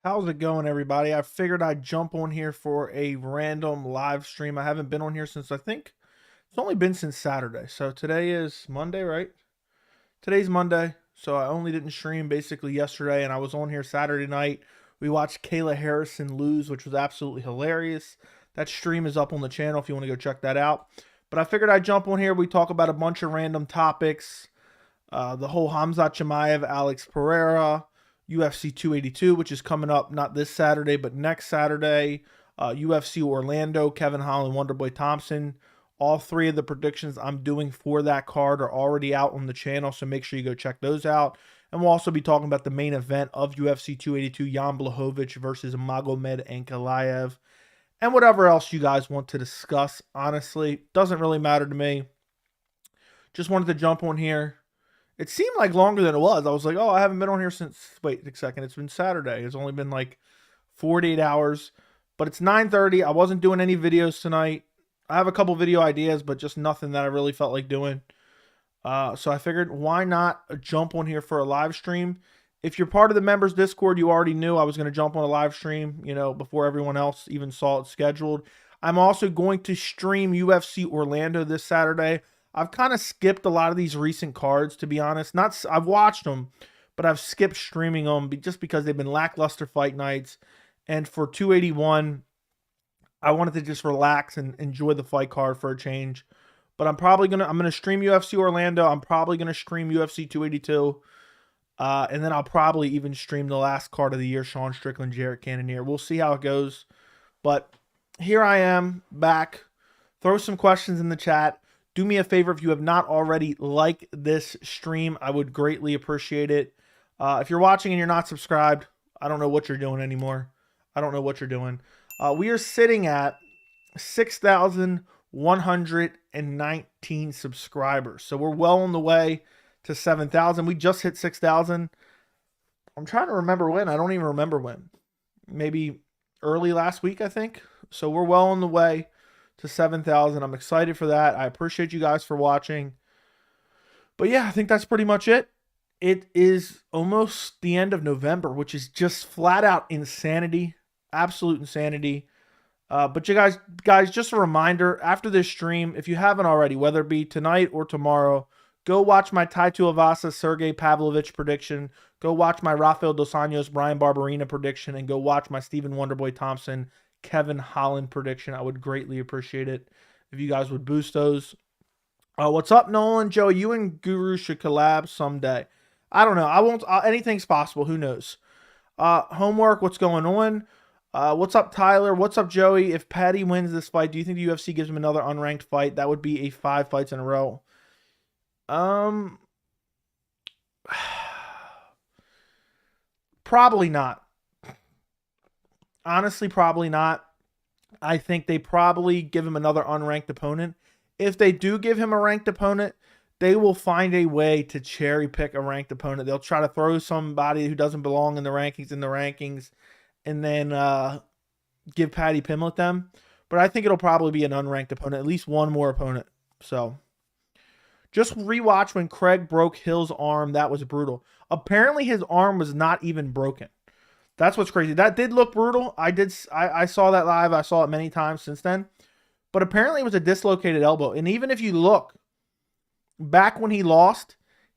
How's it going, everybody? I figured I'd jump on here for a random live stream. I haven't been on here since I think it's only been since Saturday. So today is Monday, right? Today's Monday. So I only didn't stream basically yesterday, and I was on here Saturday night. We watched Kayla Harrison lose, which was absolutely hilarious. That stream is up on the channel if you want to go check that out. But I figured I'd jump on here. We talk about a bunch of random topics. The whole Khamzat Chimaev, Alex Pereira, UFC 282, which is coming up not this Saturday, but next Saturday. UFC Orlando, Kevin Holland, Wonderboy Thompson. All three of the predictions I'm doing for that card are already out on the channel, so make sure you go check those out. And we'll also be talking about the main event of UFC 282, Jan Blachowicz versus Magomed Ankalaev, and whatever else you guys want to discuss. Honestly, doesn't really matter to me. Just wanted to jump on here. It seemed like longer than it was. I was like, oh, I haven't been on here since, wait a second, it's been Saturday. It's only been like 48 hours, but it's 9:30. I wasn't doing any videos tonight. I have a couple video ideas, but just nothing that I really felt like doing. So I figured, why not jump on here for a live stream? If you're part of the members Discord, you already knew I was going to jump on a live stream, before everyone else even saw it scheduled. I'm also going to stream UFC Orlando this Saturday. I've kind of skipped a lot of these recent cards, to be honest. I've watched them, but I've skipped streaming them just because they've been lackluster fight nights. And for 281, I wanted to just relax and enjoy the fight card for a change. But I'm gonna stream UFC Orlando. I'm probably gonna stream UFC 282, and then I'll probably even stream the last card of the year, Sean Strickland, Jarrett Cannonier. We'll see how it goes. But here I am back. Throw some questions in the chat. Do me a favor, if you have not already, like this stream. I would greatly appreciate it. If you're watching and you're not subscribed, I don't know what you're doing anymore. I don't know what you're doing. We are sitting at 6,119 subscribers. So we're well on the way to 7,000. We just hit 6,000. I'm trying to remember when. I don't even remember when. Maybe early last week, I think. So we're well on the way to 7,000. I'm excited for that. I appreciate you guys for watching. But yeah, I think that's pretty much it. It is almost the end of November, which is just flat out insanity. Absolute insanity. But you guys, just a reminder, after this stream, if you haven't already, whether it be tonight or tomorrow, go watch my Tai Tuivasa, Sergey Pavlovich prediction. Go watch my Rafael Dos Anjos, Brian Barberina prediction. And go watch my Stephen Wonderboy Thompson, Kevin Holland prediction. I would greatly appreciate it if you guys would boost those. What's up, Nolan? Joe, you and Guru should collab someday. I don't know. I won't. Anything's possible. Who knows? Homework. What's going on? What's up, Tyler? What's up, Joey? If Patty wins this fight, do you think the UFC gives him another unranked fight? That would be 5 fights in a row. Probably not. Honestly, probably not. I think they probably give him another unranked opponent. If they do give him a ranked opponent, they will find a way to cherry pick a ranked opponent. They'll try to throw somebody who doesn't belong in the rankings, and then give Patty Pimlet them. But I think it'll probably be an unranked opponent, at least one more opponent. So just rewatch when Craig broke Hill's arm. That was brutal. Apparently his arm was not even broken. That's what's crazy. That did look brutal. I saw that live. I saw it many times since then. But apparently it was a dislocated elbow. And even if you look back when he lost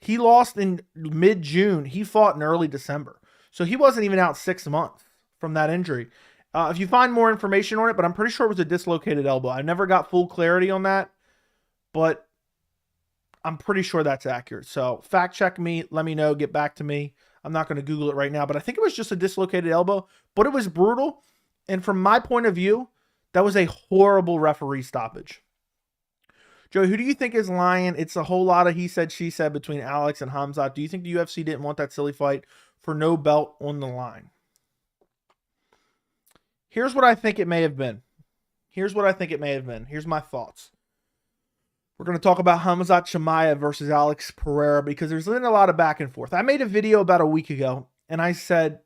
in mid-June. He fought in early December. So he wasn't even out 6 months from that injury. If you find more information on it, but I'm pretty sure it was a dislocated elbow. I never got full clarity on that, but I'm pretty sure that's accurate. So fact check me. Let me know. Get back to me. I'm not going to Google it right now, but I think it was just a dislocated elbow, but it was brutal. And from my point of view, that was a horrible referee stoppage. Joey, who do you think is lying? It's a whole lot of he said, she said between Alex and Hamzat. Do you think the UFC didn't want that silly fight for no belt on the line? Here's what I think it may have been. Here's my thoughts. We're going to talk about Khamzat Chimaev versus Alex Pereira because there's been a lot of back and forth. I made a video about a week ago, and I said,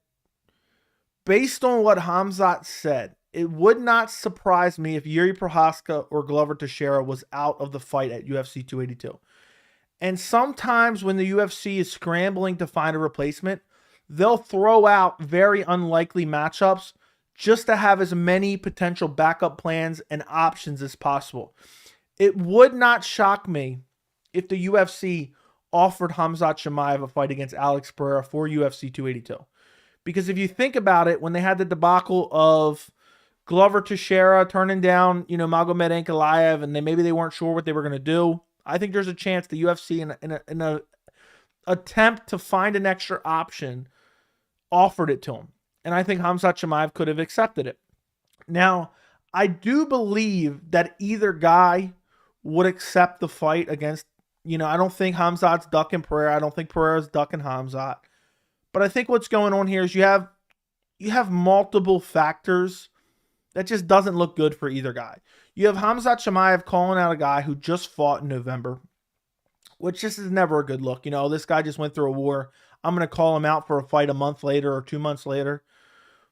based on what Hamzat said, it would not surprise me if Yuri Prochazka or Glover Teixeira was out of the fight at UFC 282. And sometimes when the UFC is scrambling to find a replacement, they'll throw out very unlikely matchups just to have as many potential backup plans and options as possible. It would not shock me if the UFC offered Khamzat Chimaev a fight against Alex Pereira for UFC 282. Because if you think about it, when they had the debacle of Glover Teixeira turning down, Magomed Ankalaev, and maybe they weren't sure what they were going to do, I think there's a chance the UFC, in an attempt to find an extra option, offered it to him. And I think Khamzat Chimaev could have accepted it. Now, I do believe that either guy would accept the fight against, I don't think Hamzat's ducking Pereira. I don't think Pereira's ducking Hamzat. But I think what's going on here is you have multiple factors that just doesn't look good for either guy. You have Khamzat Chimaev calling out a guy who just fought in November, which just is never a good look. This guy just went through a war. I'm going to call him out for a fight a month later or 2 months later.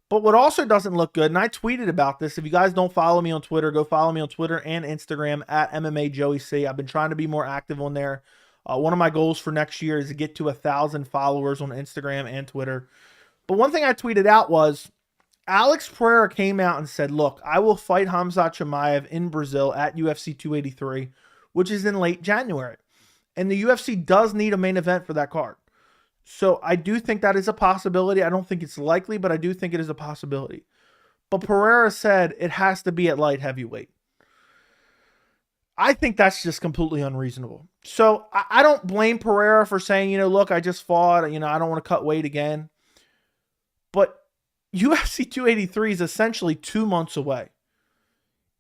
But what also doesn't look good, and I tweeted about this. If you guys don't follow me on Twitter, go follow me on Twitter and Instagram at MMA Joey C. I've been trying to be more active on there. One of my goals for next year is to get to 1,000 followers on Instagram and Twitter. But one thing I tweeted out was Alex Pereira came out and said, look, I will fight Khamzat Chimaev in Brazil at UFC 283, which is in late January. And the UFC does need a main event for that card. So I do think that is a possibility. I don't think it's likely, but I do think it is a possibility. But Pereira said it has to be at light heavyweight. I think that's just completely unreasonable. So I don't blame Pereira for saying, look, I just fought, I don't want to cut weight again. But UFC 283 is essentially 2 months away.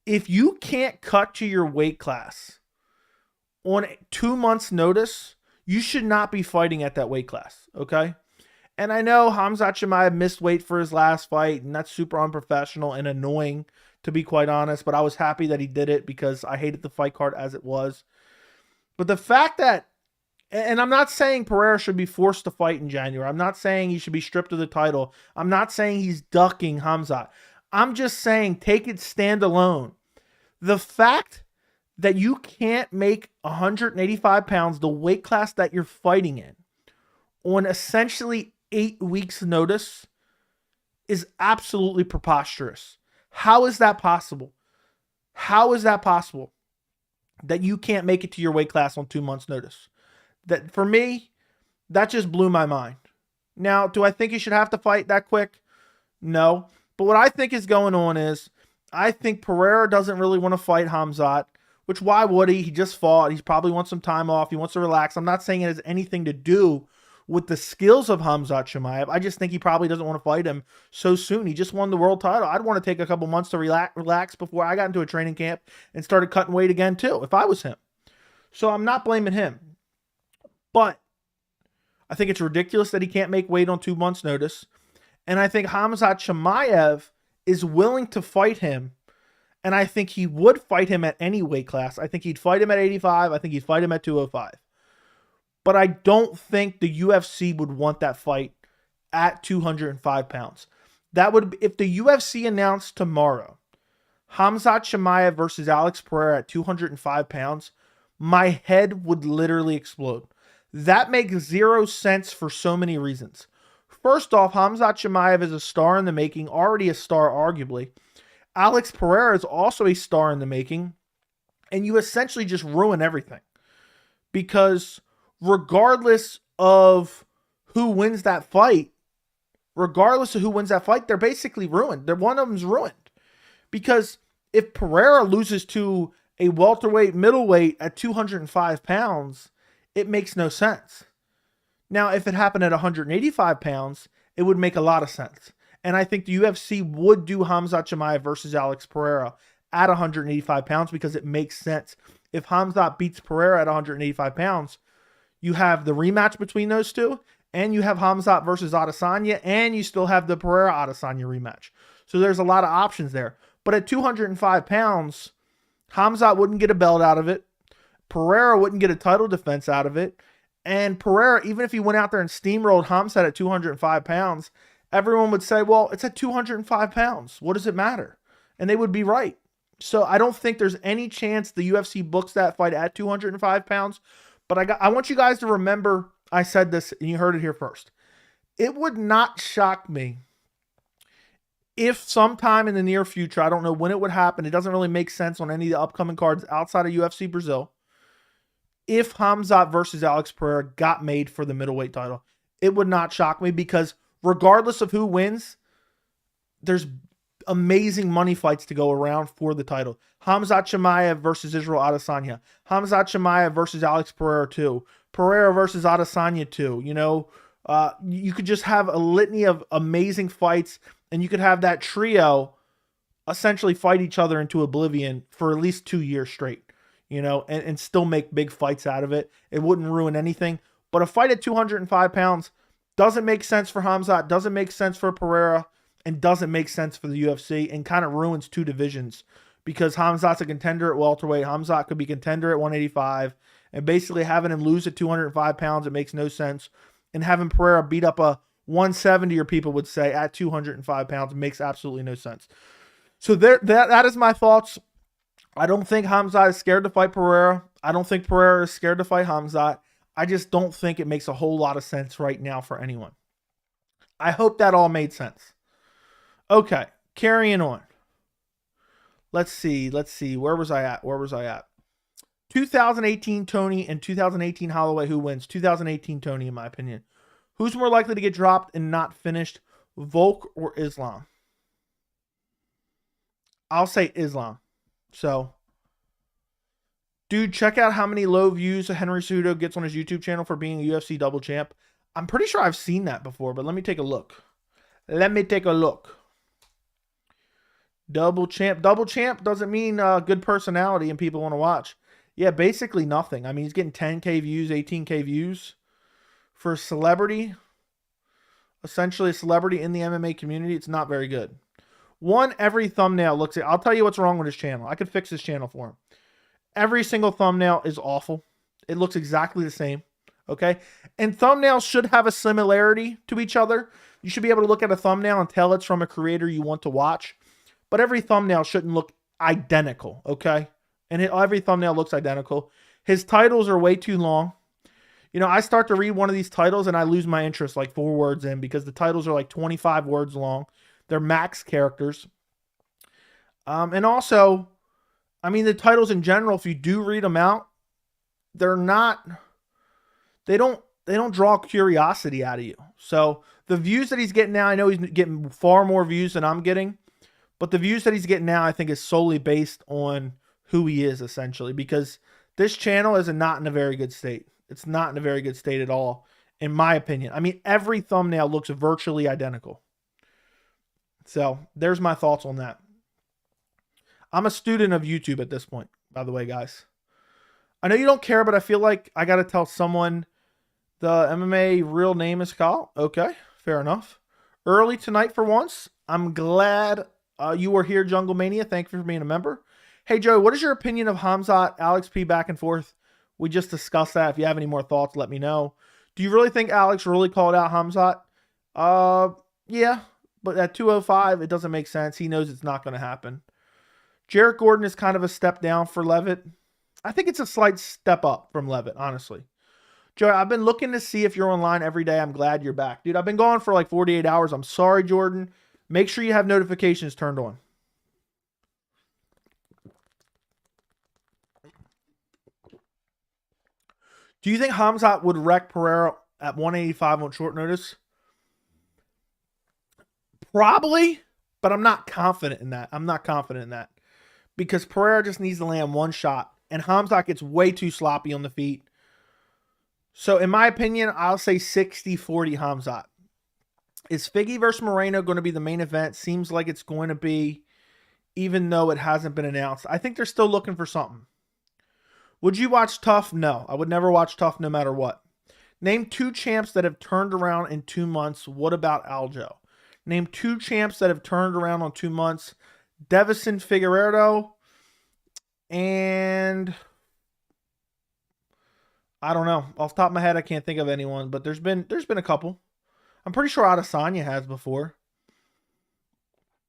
If you can't cut to your weight class on 2 months' notice, you should not be fighting at that weight class, okay? And I know Khamzat Chimaev missed weight for his last fight, and that's super unprofessional and annoying, to be quite honest, but I was happy that he did it because I hated the fight card as it was. But the fact that, and I'm not saying Pereira should be forced to fight in January. I'm not saying he should be stripped of the title. I'm not saying he's ducking Hamzat. I'm just saying take it standalone. The fact that you can't make 185 pounds, the weight class that you're fighting in, on essentially 8 weeks' notice is absolutely preposterous. How is that possible? How is that possible that you can't make it to your weight class on 2 months' notice? That, for me, that just blew my mind. Now, do I think he should have to fight that quick? No. But what I think is going on is I think Pereira doesn't really want to fight Hamzat. Which, why would he? He just fought. He probably wants some time off. He wants to relax. I'm not saying it has anything to do with the skills of Khamzat Chimaev. I just think he probably doesn't want to fight him so soon. He just won the world title. I'd want to take a couple months to relax before I got into a training camp and started cutting weight again too, if I was him. So I'm not blaming him. But I think it's ridiculous that he can't make weight on 2 months' notice. And I think Khamzat Chimaev is willing to fight him. And I think he would fight him at any weight class. I think he'd fight him at 85. I think he'd fight him at 205. But I don't think the UFC would want that fight at 205 pounds. That would, if the UFC announced tomorrow, Khamzat Chimaev versus Alex Pereira at 205 pounds, my head would literally explode. That makes zero sense for so many reasons. First off, Khamzat Chimaev is a star in the making, already a star arguably. Alex Pereira is also a star in the making, and you essentially just ruin everything. Because regardless of who wins that fight, they're basically ruined. One of them's ruined. Because if Pereira loses to a welterweight, middleweight at 205 pounds, it makes no sense. Now, if it happened at 185 pounds, it would make a lot of sense. And I think the UFC would do Khamzat Chimaev versus Alex Pereira at 185 pounds because it makes sense. If Hamzat beats Pereira at 185 pounds, you have the rematch between those two, and you have Hamzat versus Adesanya, and you still have the Pereira-Adesanya rematch. So there's a lot of options there. But at 205 pounds, Hamzat wouldn't get a belt out of it. Pereira wouldn't get a title defense out of it. And Pereira, even if he went out there and steamrolled Hamzat at 205 pounds, everyone would say, well, it's at 205 pounds. What does it matter? And they would be right. So I don't think there's any chance the UFC books that fight at 205 pounds. But I want you guys to remember I said this, and you heard it here first. It would not shock me if sometime in the near future, I don't know when it would happen, it doesn't really make sense on any of the upcoming cards outside of UFC Brazil, if Hamzat versus Alex Pereira got made for the middleweight title. It would not shock me because regardless of who wins, there's amazing money fights to go around for the title. Khamzat Chimaev versus Israel Adesanya. Khamzat Chimaev versus Alex Pereira 2. Pereira versus Adesanya 2. You know, you could just have a litany of amazing fights, and you could have that trio essentially fight each other into oblivion for at least 2 years straight, you know, and still make big fights out of it. It wouldn't ruin anything. But a fight at 205 pounds doesn't make sense for Hamzat, doesn't make sense for Pereira, and doesn't make sense for the UFC, and kind of ruins two divisions because Hamzat's a contender at welterweight. Hamzat could be contender at 185, and basically having him lose at 205 pounds, it makes no sense. And having Pereira beat up a 170, or people would say, at 205 pounds makes absolutely no sense. So that is my thoughts. I don't think Hamzat is scared to fight Pereira. I don't think Pereira is scared to fight Hamzat. I just don't think it makes a whole lot of sense right now for anyone. I hope that all made sense. Okay, carrying on. Let's see. Where was I at? 2018 Tony and 2018 Holloway, who wins? 2018 Tony, in my opinion. Who's more likely to get dropped and not finished, Volk or Islam? I'll say Islam. So, dude, check out how many low views Henry Cejudo gets on his YouTube channel for being a UFC double champ. I'm pretty sure I've seen that before, but let me take a look. Double champ doesn't mean good personality and people want to watch. Yeah, basically nothing. I mean, he's getting 10K views, 18K views for a celebrity. Essentially a celebrity in the MMA community. It's not very good. Every thumbnail looks at. I'll tell you what's wrong with his channel. I could fix his channel for him. Every single thumbnail is awful. It looks exactly the same. Okay? And thumbnails should have a similarity to each other. You should be able to look at a thumbnail and tell it's from a creator you want to watch. But every thumbnail shouldn't look identical, okay? And every thumbnail looks identical. His titles are way too long. You know, I start to read one of these titles and I lose my interest like 4 words in because the titles are like 25 words long. They're max characters. And also, I mean, the titles in general, if you do read them out, they don't draw curiosity out of you. So the views that he's getting now, I know he's getting far more views than I'm getting. But the views that he's getting now, I think, is solely based on who he is, essentially. Because this channel is not in a very good state. It's not in a very good state at all, in my opinion. I mean, every thumbnail looks virtually identical. So, there's my thoughts on that. I'm a student of YouTube at this point, by the way, guys. I know you don't care, but I feel like I got to tell someone the MMA real name is Kyle. Okay, fair enough. Early tonight for once. I'm glad you were here, Jungle Mania. Thank you for being a member. Hey, Joe, what is your opinion of Hamzat, Alex P back and forth? We just discussed that. If you have any more thoughts, let me know. Do you really think Alex really called out Hamzat? Yeah, but at 205, it doesn't make sense. He knows it's not going to happen. Jarrett Gordon is kind of a step down for Levitt. I think it's a slight step up from Levitt, honestly. Joe, I've been looking to see if you're online every day. I'm glad you're back. Dude, I've been gone for like 48 hours. I'm sorry, Jordan. Make sure you have notifications turned on. Do you think Hamzat would wreck Pereira at 185 on short notice? Probably, but I'm not confident in that. Because Pereira just needs to land one shot, and Hamzat gets way too sloppy on the feet. So, in my opinion, I'll say 60-40 Hamzat. Is Figgy versus Moreno going to be the main event? Seems like it's going to be, even though it hasn't been announced. I think they're still looking for something. Would you watch TUF? No. I would never watch TUF no matter what. Name 2 champs that have turned around in 2 months. What about Aljo? Name 2 champs that have turned around on 2 months. Devison Figueiredo and I don't know. Off the top of my head, I can't think of anyone, but there's been a couple. I'm pretty sure Adesanya has before.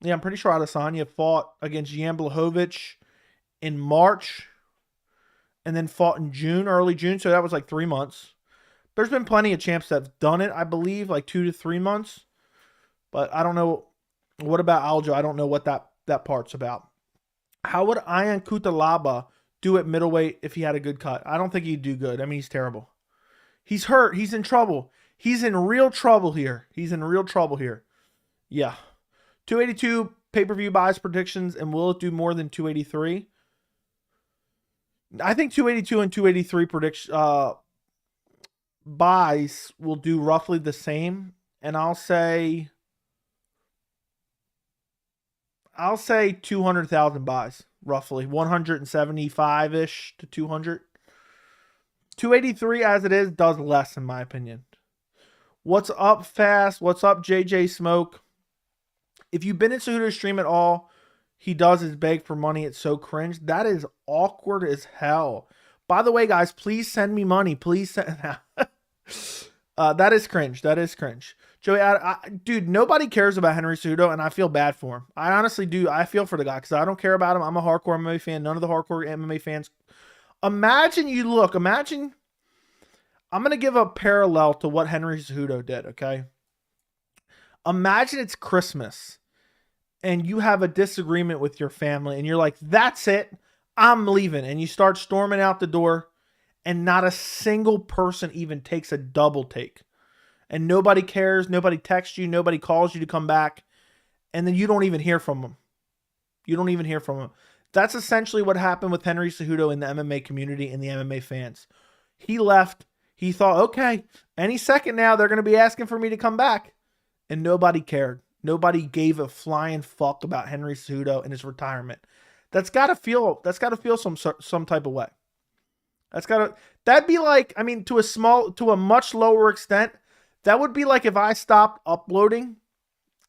Yeah, I'm pretty sure Adesanya fought against Jan Blachowicz in March and then fought in June, early June, so that was like 3 months. There's been plenty of champs that have done it, I believe, like 2 to 3 months. But I don't know. What about Aljo? I don't know what that part's about. How would Ian Cutelaba do at middleweight if he had a good cut? I don't think he'd do good. I mean, he's terrible. He's hurt. He's in trouble. He's in real trouble here. He's in real trouble here. Yeah. 282 pay-per-view buys predictions, and will it do more than 283? I think 282 and 283 buys will do roughly the same, and I'll say 200,000 buys, roughly 175-ish to 200. 283 as it is does less, in my opinion. What's up, Fast? What's up, JJ Smoke? If you've been in Cejudo's stream at all, he does his beg for money. It's so cringe. That is awkward as hell. By the way, guys, please send me money. Please send. That is cringe. That is cringe. Joey, dude, nobody cares about Henry Cejudo, and I feel bad for him. I honestly do. I feel for the guy because I don't care about him. I'm a hardcore MMA fan. None of the hardcore MMA fans. Imagine, I'm going to give a parallel to what Henry Cejudo did, okay? Imagine it's Christmas, and you have a disagreement with your family, and you're like, that's it. I'm leaving. And you start storming out the door, and not a single person even takes a double take. And nobody cares, nobody texts you, nobody calls you to come back, and then you don't even hear from them. You don't even hear from them. That's essentially what happened with Henry Cejudo in the MMA community and the MMA fans. He left. He thought, okay, any second now they're going to be asking for me to come back. And nobody cared. Nobody gave a flying fuck about Henry Cejudo and his retirement. That's got to feel some type of way. That'd be like, I mean, to a much lower extent, that would be like if I stopped uploading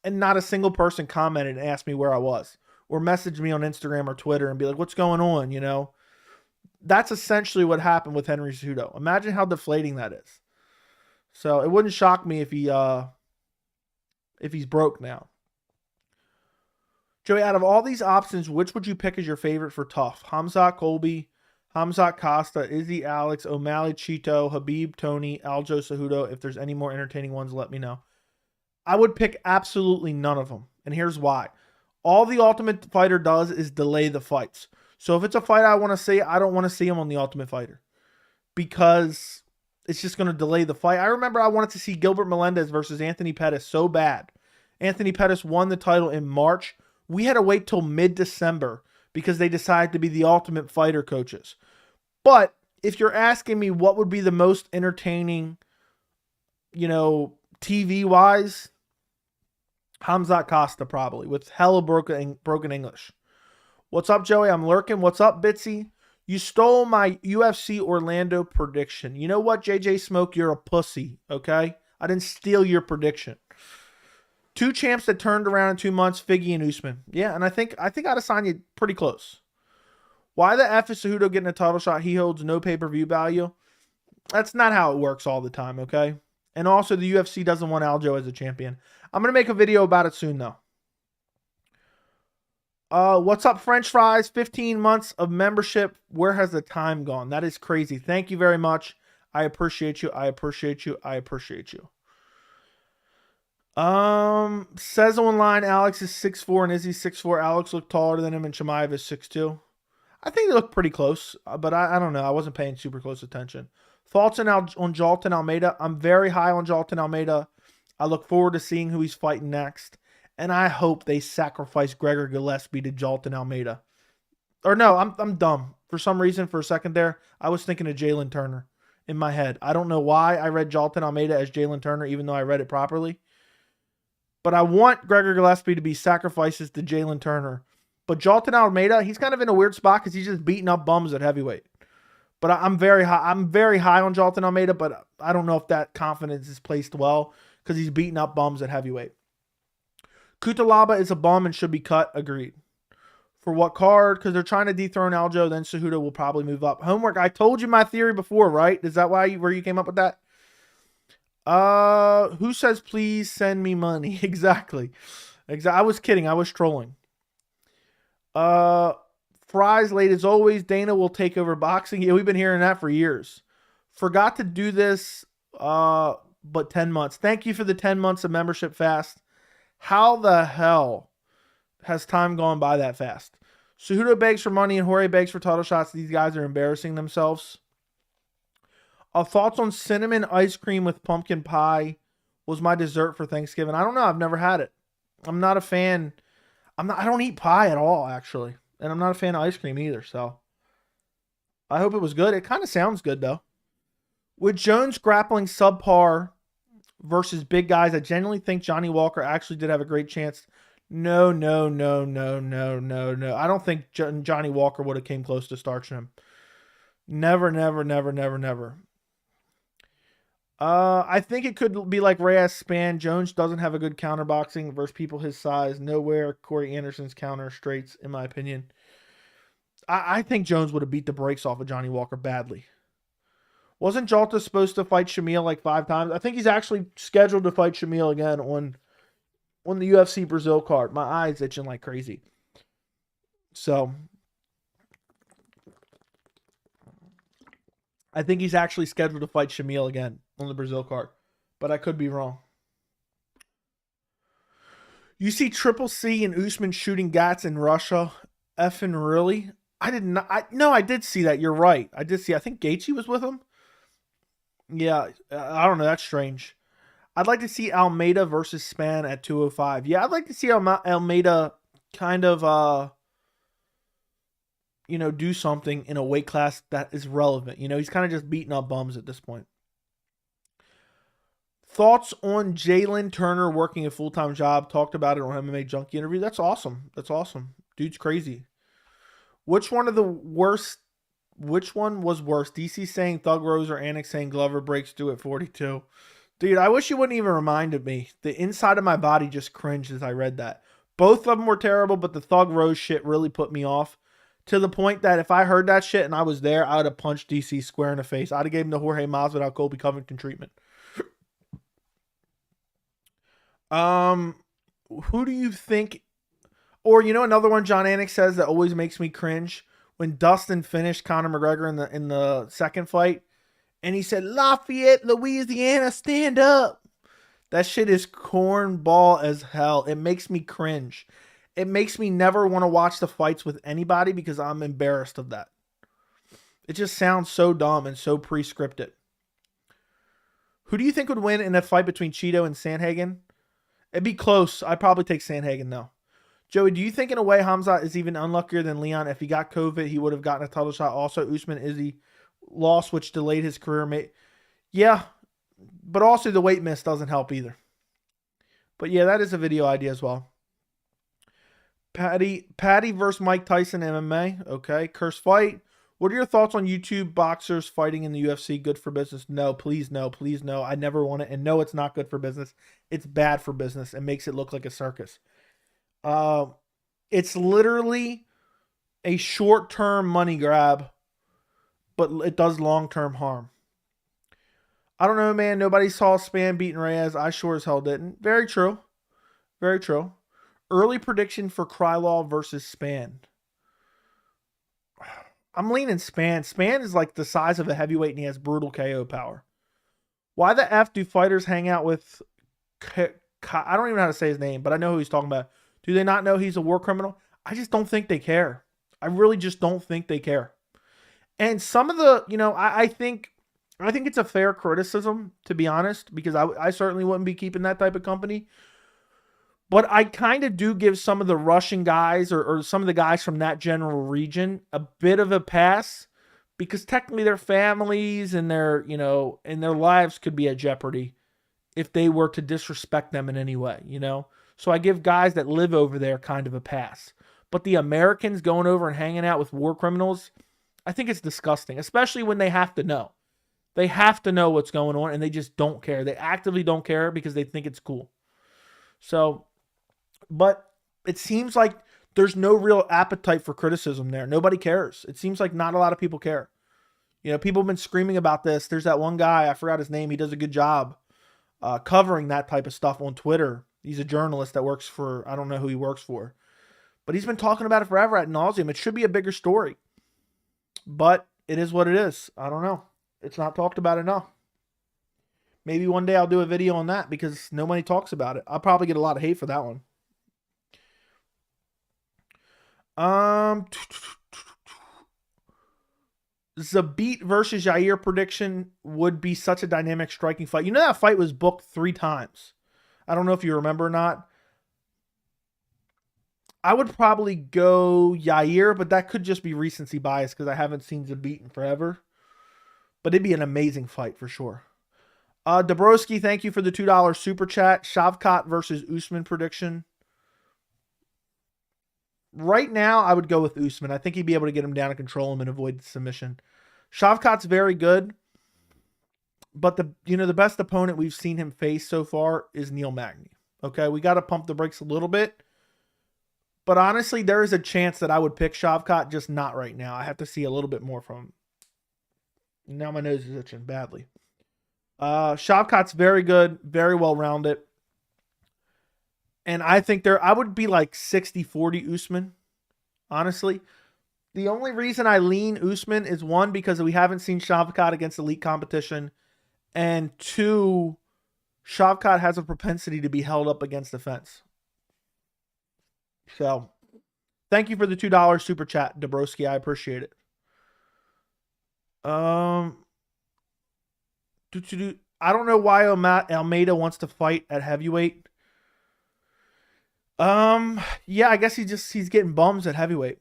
and not a single person commented and asked me where I was, or messaged me on Instagram or Twitter and be like, what's going on, you know? That's essentially what happened with Henry Cejudo. Imagine how deflating that is. So it wouldn't shock me if he's broke now. Joey, out of all these options, which would you pick as your favorite for TUF? Hamzat, Colby, Khamzat, Costa, Izzy, Alex, O'Malley, Chito, Habib, Tony, Aljo, Cejudo. If there's any more entertaining ones, let me know. I would pick absolutely none of them. And here's why. All the Ultimate Fighter does is delay the fights. So if it's a fight I want to see, I don't want to see him on the Ultimate Fighter, because it's just going to delay the fight. I remember I wanted to see Gilbert Melendez versus Anthony Pettis so bad. Anthony Pettis won the title in March. We had to wait till mid-December because they decided to be the Ultimate Fighter coaches. But if you're asking me what would be the most entertaining, TV-wise, Khamzat Costa probably, with hella broken English. What's up, Joey? I'm lurking. What's up, Bitsy? You stole my UFC Orlando prediction. You know what, JJ Smoke? You're a pussy, okay? I didn't steal your prediction. 2 champs that turned around in 2 months, Figgy and Usman. Yeah, and I think I'd assign you pretty close. Why the F is Cejudo getting a title shot? He holds no pay-per-view value. That's not how it works all the time, okay? And also, the UFC doesn't want Aljo as a champion. I'm going to make a video about it soon, though. What's up, French fries? 15 months of membership. Where has the time gone? That is crazy. Thank you very much. I appreciate you. I appreciate you. I appreciate you. Says online, Alex is 6'4" and Izzy's 6'4". Alex looked taller than him, and Chimaev is 6'2". I think they look pretty close, but I don't know. I wasn't paying super close attention. Thoughts on Jailton Almeida? I'm very high on Jailton Almeida. I look forward to seeing who he's fighting next. And I hope they sacrifice Gregor Gillespie to Jailton Almeida. Or no, I'm dumb. For some reason, for a second there, I was thinking of Jalen Turner in my head. I don't know why I read Jailton Almeida as Jalen Turner, even though I read it properly. But I want Gregor Gillespie to be sacrifices to Jalen Turner. But Jailton Almeida, he's kind of in a weird spot because he's just beating up bums at heavyweight. But I'm very high on Jailton Almeida, but I don't know if that confidence is placed well because he's beating up bums at heavyweight. Cutelaba is a bum and should be cut. Agreed. For what card? Because they're trying to dethrone Aljo, then Cejudo will probably move up. Homework. I told you my theory before, right? Is that where you came up with that? Who says please send me money? Exactly. I was kidding. I was trolling. Fries late as always. Dana will take over boxing. Yeah, we've been hearing that for years. Forgot to do this but 10 months. Thank you for the 10 months of membership fast. How the hell has time gone by that fast? Cejudo begs for money and Jorge begs for title shots. These guys are embarrassing themselves. Thoughts on cinnamon ice cream with pumpkin pie was my dessert for Thanksgiving. I don't know. I've never had it. I'm not a fan. I don't eat pie at all, actually. And I'm not a fan of ice cream either, so I hope it was good. It kind of sounds good, though. With Jones grappling subpar versus big guys, I genuinely think Johnny Walker actually did have a great chance. No. I don't think Johnny Walker would have came close to starching him. Never. I think it could be like Reyes Span. Jones doesn't have a good counterboxing versus people his size. Nowhere Corey Anderson's counter straights, in my opinion. I think Jones would have beat the brakes off of Johnny Walker badly. Wasn't Jalta supposed to fight Chimaev like 5 times? I think he's actually scheduled to fight Chimaev again on the UFC Brazil card. My eye's itching like crazy. So I think he's actually scheduled to fight Chimaev again on the Brazil card. But I could be wrong. You see Triple C and Usman shooting gats in Russia. Effing really? I did not. No, I did see that. You're right. I did see. I think Gaethje was with him. Yeah, I don't know. That's strange. I'd like to see Almeida versus Span at 205. Yeah, I'd like to see Almeida kind of, do something in a weight class that is relevant. He's kind of just beating up bums at this point. Thoughts on Jalen Turner working a full-time job? Talked about it on MMA Junkie interview. That's awesome. Dude's crazy. Which one was worse? DC saying Thug Rose or Anik saying Glover breaks through at 42? Dude, I wish you wouldn't even reminded me. The inside of my body just cringed as I read that. Both of them were terrible, but the Thug Rose shit really put me off. To the point that if I heard that shit and I was there, I would have punched DC square in the face. I'd have gave him the Jorge Masvidal Colby Covington treatment. Who do you think? Or, another one John Anik says that always makes me cringe. When Dustin finished Conor McGregor in the second fight, and he said, Lafayette, Louisiana, stand up. That shit is cornball as hell. It makes me cringe. It makes me never want to watch the fights with anybody because I'm embarrassed of that. It just sounds so dumb and so pre-scripted. Who do you think would win in a fight between Cheeto and Sandhagen? It'd be close. I'd probably take Sandhagen, though. Joey, do you think in a way Hamzat is even unluckier than Leon? If he got COVID, he would have gotten a title shot. Also, Usman Izzy lost, which delayed his career. Yeah, but also the weight miss doesn't help either. But yeah, that is a video idea as well. Patty versus Mike Tyson MMA. Okay, curse fight. What are your thoughts on YouTube boxers fighting in the UFC? Good for business? No, please no. I never want it. And no, it's not good for business. It's bad for business. It makes it look like a circus. It's literally a short-term money grab, but it does long-term harm. I don't know, man. Nobody saw Span beating Reyes. I sure as hell didn't. Very true. Early prediction for Krylov versus Span. I'm leaning Span. Span is like the size of a heavyweight and he has brutal KO power. Why the F do fighters hang out with... I don't even know how to say his name, but I know who he's talking about. Do they not know he's a war criminal? I just don't think they care. I really just don't think they care. And some of the, I think it's a fair criticism, to be honest, because I certainly wouldn't be keeping that type of company. But I kind of do give some of the Russian guys or some of the guys from that general region a bit of a pass because technically their families and their lives could be at jeopardy if they were to disrespect them in any way, So I give guys that live over there kind of a pass. But the Americans going over and hanging out with war criminals, I think it's disgusting, especially when they have to know. They have to know what's going on, and they just don't care. They actively don't care because they think it's cool. So, but it seems like there's no real appetite for criticism there. Nobody cares. It seems like not a lot of people care. People have been screaming about this. There's that one guy, I forgot his name. He does a good job covering that type of stuff on Twitter. He's a journalist that works for, I don't know who he works for. But he's been talking about it forever ad nauseum. It should be a bigger story. But it is what it is. I don't know. It's not talked about enough. Maybe one day I'll do a video on that because nobody talks about it. I'll probably get a lot of hate for that one. Zabit versus Yair prediction would be such a dynamic striking fight. You know that fight was booked 3 times. I don't know if you remember or not. I would probably go Yair, but that could just be recency bias because I haven't seen Zabit in forever. But it'd be an amazing fight for sure. Dabrowski, thank you for the $2 super chat. Shavkat versus Usman prediction. Right now, I would go with Usman. I think he'd be able to get him down and control him and avoid the submission. Shavkat's very good, but the best opponent we've seen him face so far is Neil Magny. Okay, we got to pump the brakes a little bit. But honestly, there is a chance that I would pick Shavkat, just not right now. I have to see a little bit more from him. Now my nose is itching badly. Shavkat's very good, very well-rounded. And I think I would be like 60-40 Usman, honestly. The only reason I lean Usman is, 1, because we haven't seen Shavkat against elite competition. And 2, Shavkat has a propensity to be held up against the fence. So, thank you for the $2 super chat, Dabrowski. I appreciate it. I don't know why Almeida wants to fight at heavyweight. Yeah, I guess he's getting bums at heavyweight.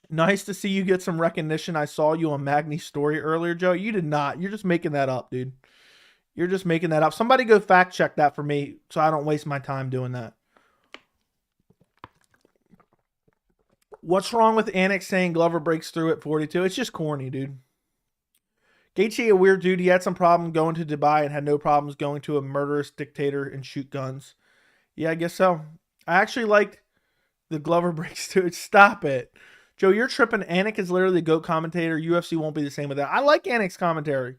Nice to see you get some recognition. I saw you on Magny's story earlier, Joe. You did not. You're just making that up, dude. You're just making that up. Somebody go fact check that for me so I don't waste my time doing that. What's wrong with Anik saying Glover breaks through at 42? It's just corny, dude. Gaethje, a weird dude. He had some problem going to Dubai and had no problems going to a murderous dictator and shoot guns. Yeah, I guess so. I actually liked the Glover breaks through. Stop it. Joe, you're tripping. Anik is literally the GOAT commentator. UFC won't be the same with that. I like Anik's commentary.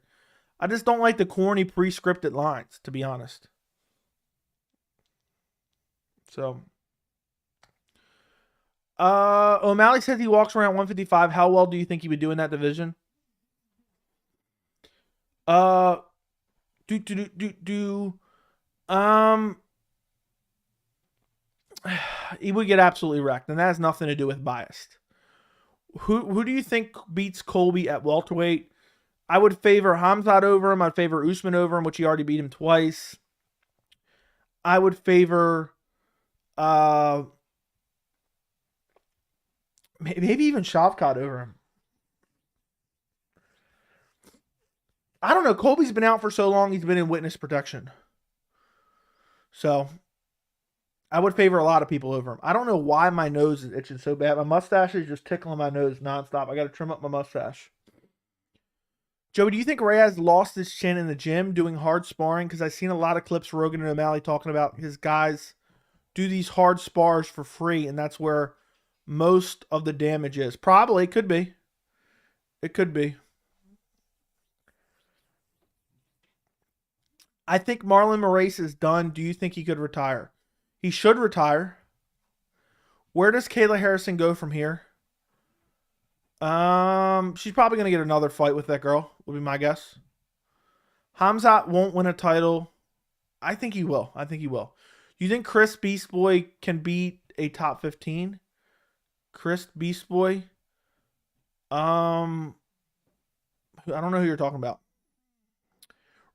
I just don't like the corny pre-scripted lines, to be honest. So... O'Malley says he walks around 155. How well do you think he would do in that division? He would get absolutely wrecked, and that has nothing to do with biased. Who do you think beats Colby at welterweight? I would favor Hamzat over him. I'd favor Usman over him, which he already beat him twice. I would favor maybe even Shavkat over him. I don't know. Colby's been out for so long, he's been in witness protection. So, I would favor a lot of people over him. I don't know why my nose is itching so bad. My mustache is just tickling my nose nonstop. I got to trim up my mustache. Joey, do you think Reyes lost his chin in the gym doing hard sparring? Because I've seen a lot of clips, Rogan and O'Malley talking about his guys do these hard spars for free, and that's where most of the damage is. Probably. Could be. It could be. I think Marlon Moraes is done. Do you think he could retire? He should retire. Where does Kayla Harrison go from here? She's probably going to get another fight with that girl, would be my guess. Hamzat won't win a title. I think he will. Do you think Chris Beast Boy can beat a top 15? Chris Beast Boy. I don't know who you're talking about.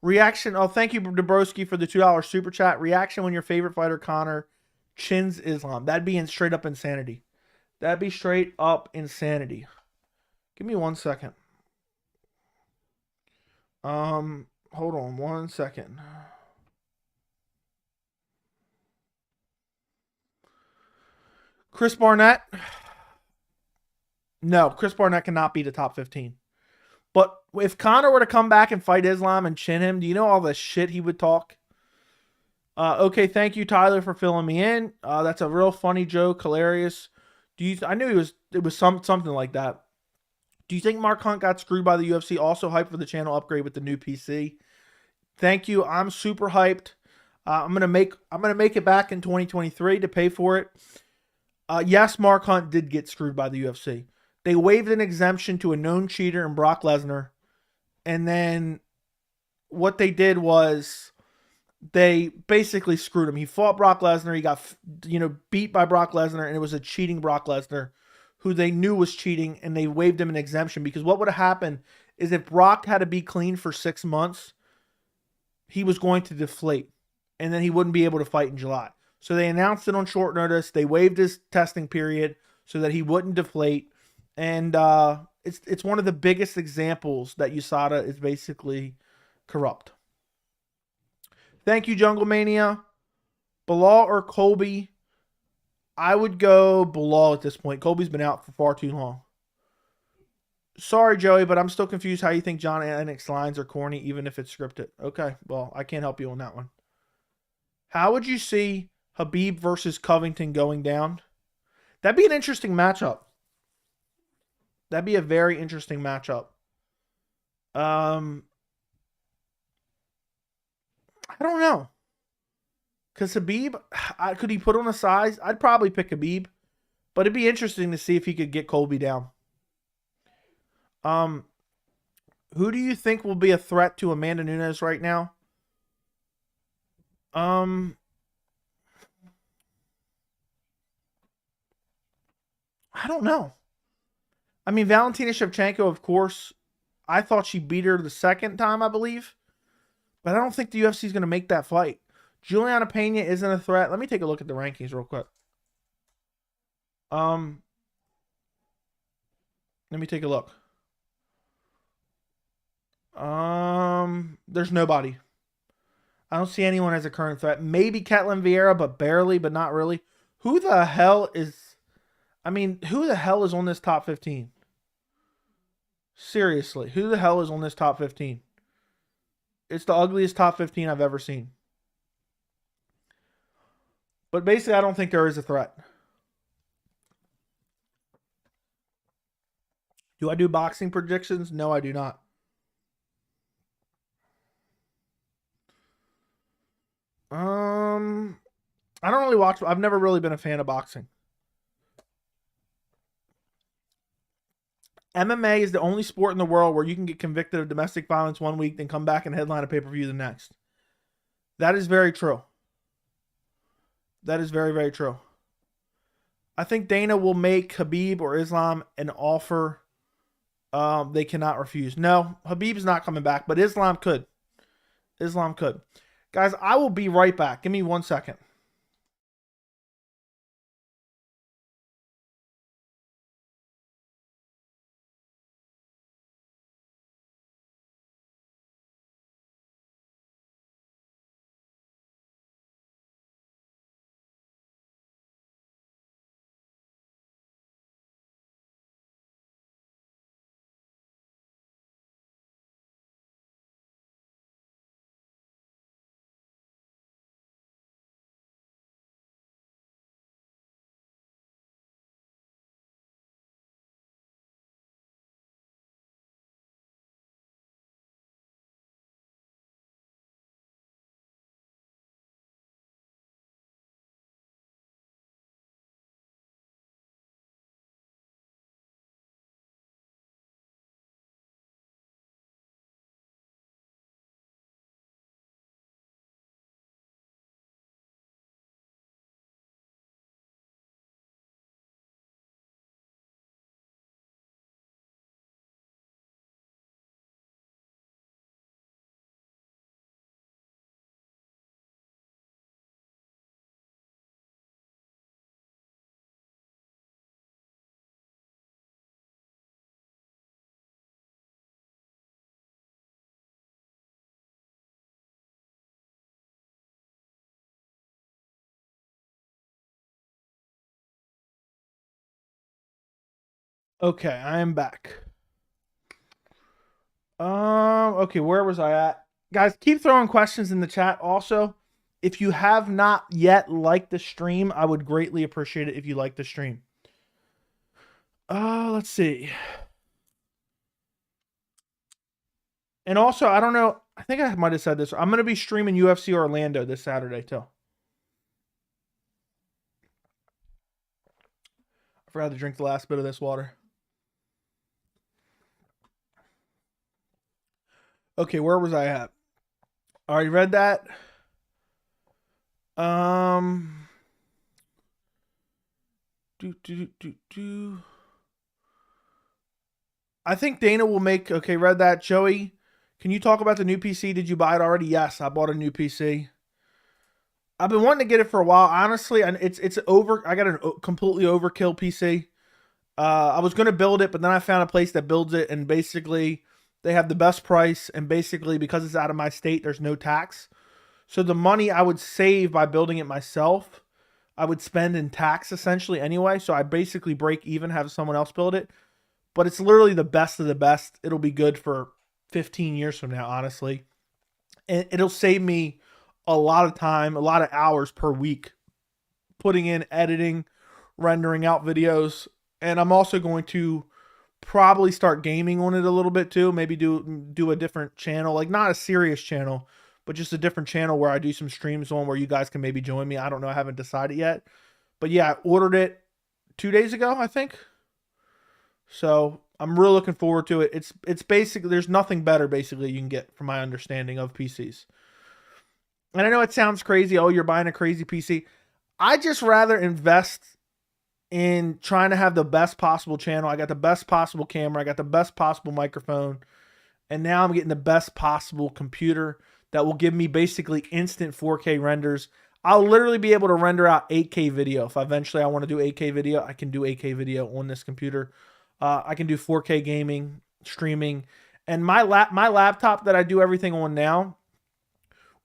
Reaction. Oh, thank you, Dabrowski, for the $2 super chat. Reaction when your favorite fighter, Connor, chins Islam. That'd be straight up insanity. Give me 1 second. Hold on 1 second. Chris Barnett. No, Chris Barnett cannot beat a top 15. But if Conor were to come back and fight Islam and chin him, do you know all the shit he would talk? Okay, thank you, Tyler, for filling me in. That's a real funny joke, hilarious. I knew it was something like that. Do you think Mark Hunt got screwed by the UFC? Also hyped for the channel upgrade with the new PC. Thank you. I'm super hyped. I'm gonna make it back in 2023 to pay for it. Yes, Mark Hunt did get screwed by the UFC. They waived an exemption to a known cheater in Brock Lesnar, and then what they did was they basically screwed him. He fought Brock Lesnar. He got, beat by Brock Lesnar, and it was a cheating Brock Lesnar who they knew was cheating, and they waived him an exemption because what would have happened is if Brock had to be clean for 6 months, he was going to deflate, and then he wouldn't be able to fight in July. So they announced it on short notice. They waived his testing period so that he wouldn't deflate, and it's one of the biggest examples that USADA is basically corrupt. Thank you, Jungle Mania. Bilal or Colby? I would go Bilal at this point. Colby's been out for far too long. Sorry, Joey, but I'm still confused how you think John Anik's lines are corny, even if it's scripted. Okay, well, I can't help you on that one. How would you see Khabib versus Covington going down? That'd be an interesting matchup. That'd be a very interesting matchup. I don't know. Because Khabib, could he put on a size? I'd probably pick Khabib. But it'd be interesting to see if he could get Colby down. Who do you think will be a threat to Amanda Nunes right now? I don't know. I mean, Valentina Shevchenko, of course, I thought she beat her the second time, I believe. But I don't think the UFC is going to make that fight. Juliana Pena isn't a threat. Let me take a look at the rankings real quick. Let me take a look. There's nobody. I don't see anyone as a current threat. Maybe Ketlin Vieira, but barely, but not really. Who the hell is... who the hell is on this top 15? Seriously, who the hell is on this top 15? It's the ugliest top 15 I've ever seen. But basically, I don't think there is a threat. Do I do boxing predictions? No, I do not. I don't really watch. I've never really been a fan of boxing. MMA is the only sport in the world where you can get convicted of domestic violence one week, then come back and headline a pay-per-view the next. That is very true. That is very, very true. I think Dana will make Khabib or Islam an offer they cannot refuse. No, Khabib's not coming back, but Islam could. Islam could. Guys, I will be right back. Give me 1 second. Okay, I am back. Okay, where was I at? Guys, keep throwing questions in the chat. Also, if you have not yet liked the stream, I would greatly appreciate it if you like the stream. Let's see. And also, I don't know. I think I might have said this. I'm going to be streaming UFC Orlando this Saturday, too. I forgot to drink the last bit of this water. Okay, where was I at? Already read that. Um. I think Dana will make. Okay, read that. Joey, can you talk about the new PC? Did you buy it already? Yes, I bought a new PC. I've been wanting to get it for a while. Honestly, and it's over. I got a completely overkill PC. I was gonna build it, but then I found a place that builds it, and basically they have the best price. And basically, because it's out of my state, there's no tax. So the money I would save by building it myself, I would spend in tax essentially anyway. So I basically break even, have someone else build it. But it's literally the best of the best. It'll be good for 15 years from now, honestly. And it'll save me a lot of time, a lot of hours per week putting in editing, rendering out videos. And I'm also going to probably start gaming on it a little bit too. Maybe do a different channel, like not a serious channel, but just a different channel where I do some streams on where you guys can maybe join me. I don't know. I haven't decided yet. But yeah, I ordered it 2 days ago, I think. So I'm really looking forward to it. It's basically, there's nothing better basically you can get from my understanding of PCs. And I know it sounds crazy. Oh, you're buying a crazy PC. I just rather invest in trying to have the best possible channel. I got the best possible camera. I got the best possible microphone. And now I'm getting the best possible computer that will give me basically instant 4K renders. I'll literally be able to render out 8K video. If eventually I want to do 8K video, I can do 8K video on this computer. I can do 4K gaming, streaming. And my laptop that I do everything on now,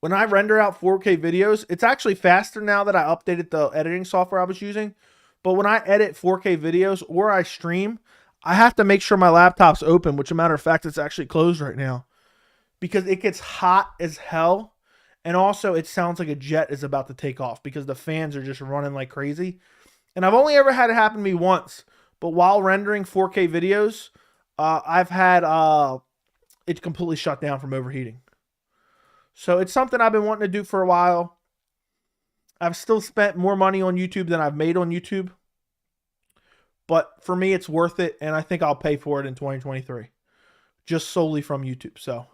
when I render out 4K videos, it's actually faster now that I updated the editing software I was using. But when I edit 4K videos or I stream, I have to make sure my laptop's open, which, as a matter of fact, it's actually closed right now. Because it gets hot as hell. And also, it sounds like a jet is about to take off because the fans are just running like crazy. And I've only ever had it happen to me once. But while rendering 4K videos, I've had it completely shut down from overheating. So it's something I've been wanting to do for a while. I've still spent more money on YouTube than I've made on YouTube. But for me, it's worth it. And I think I'll pay for it in 2023. Just solely from YouTube. So,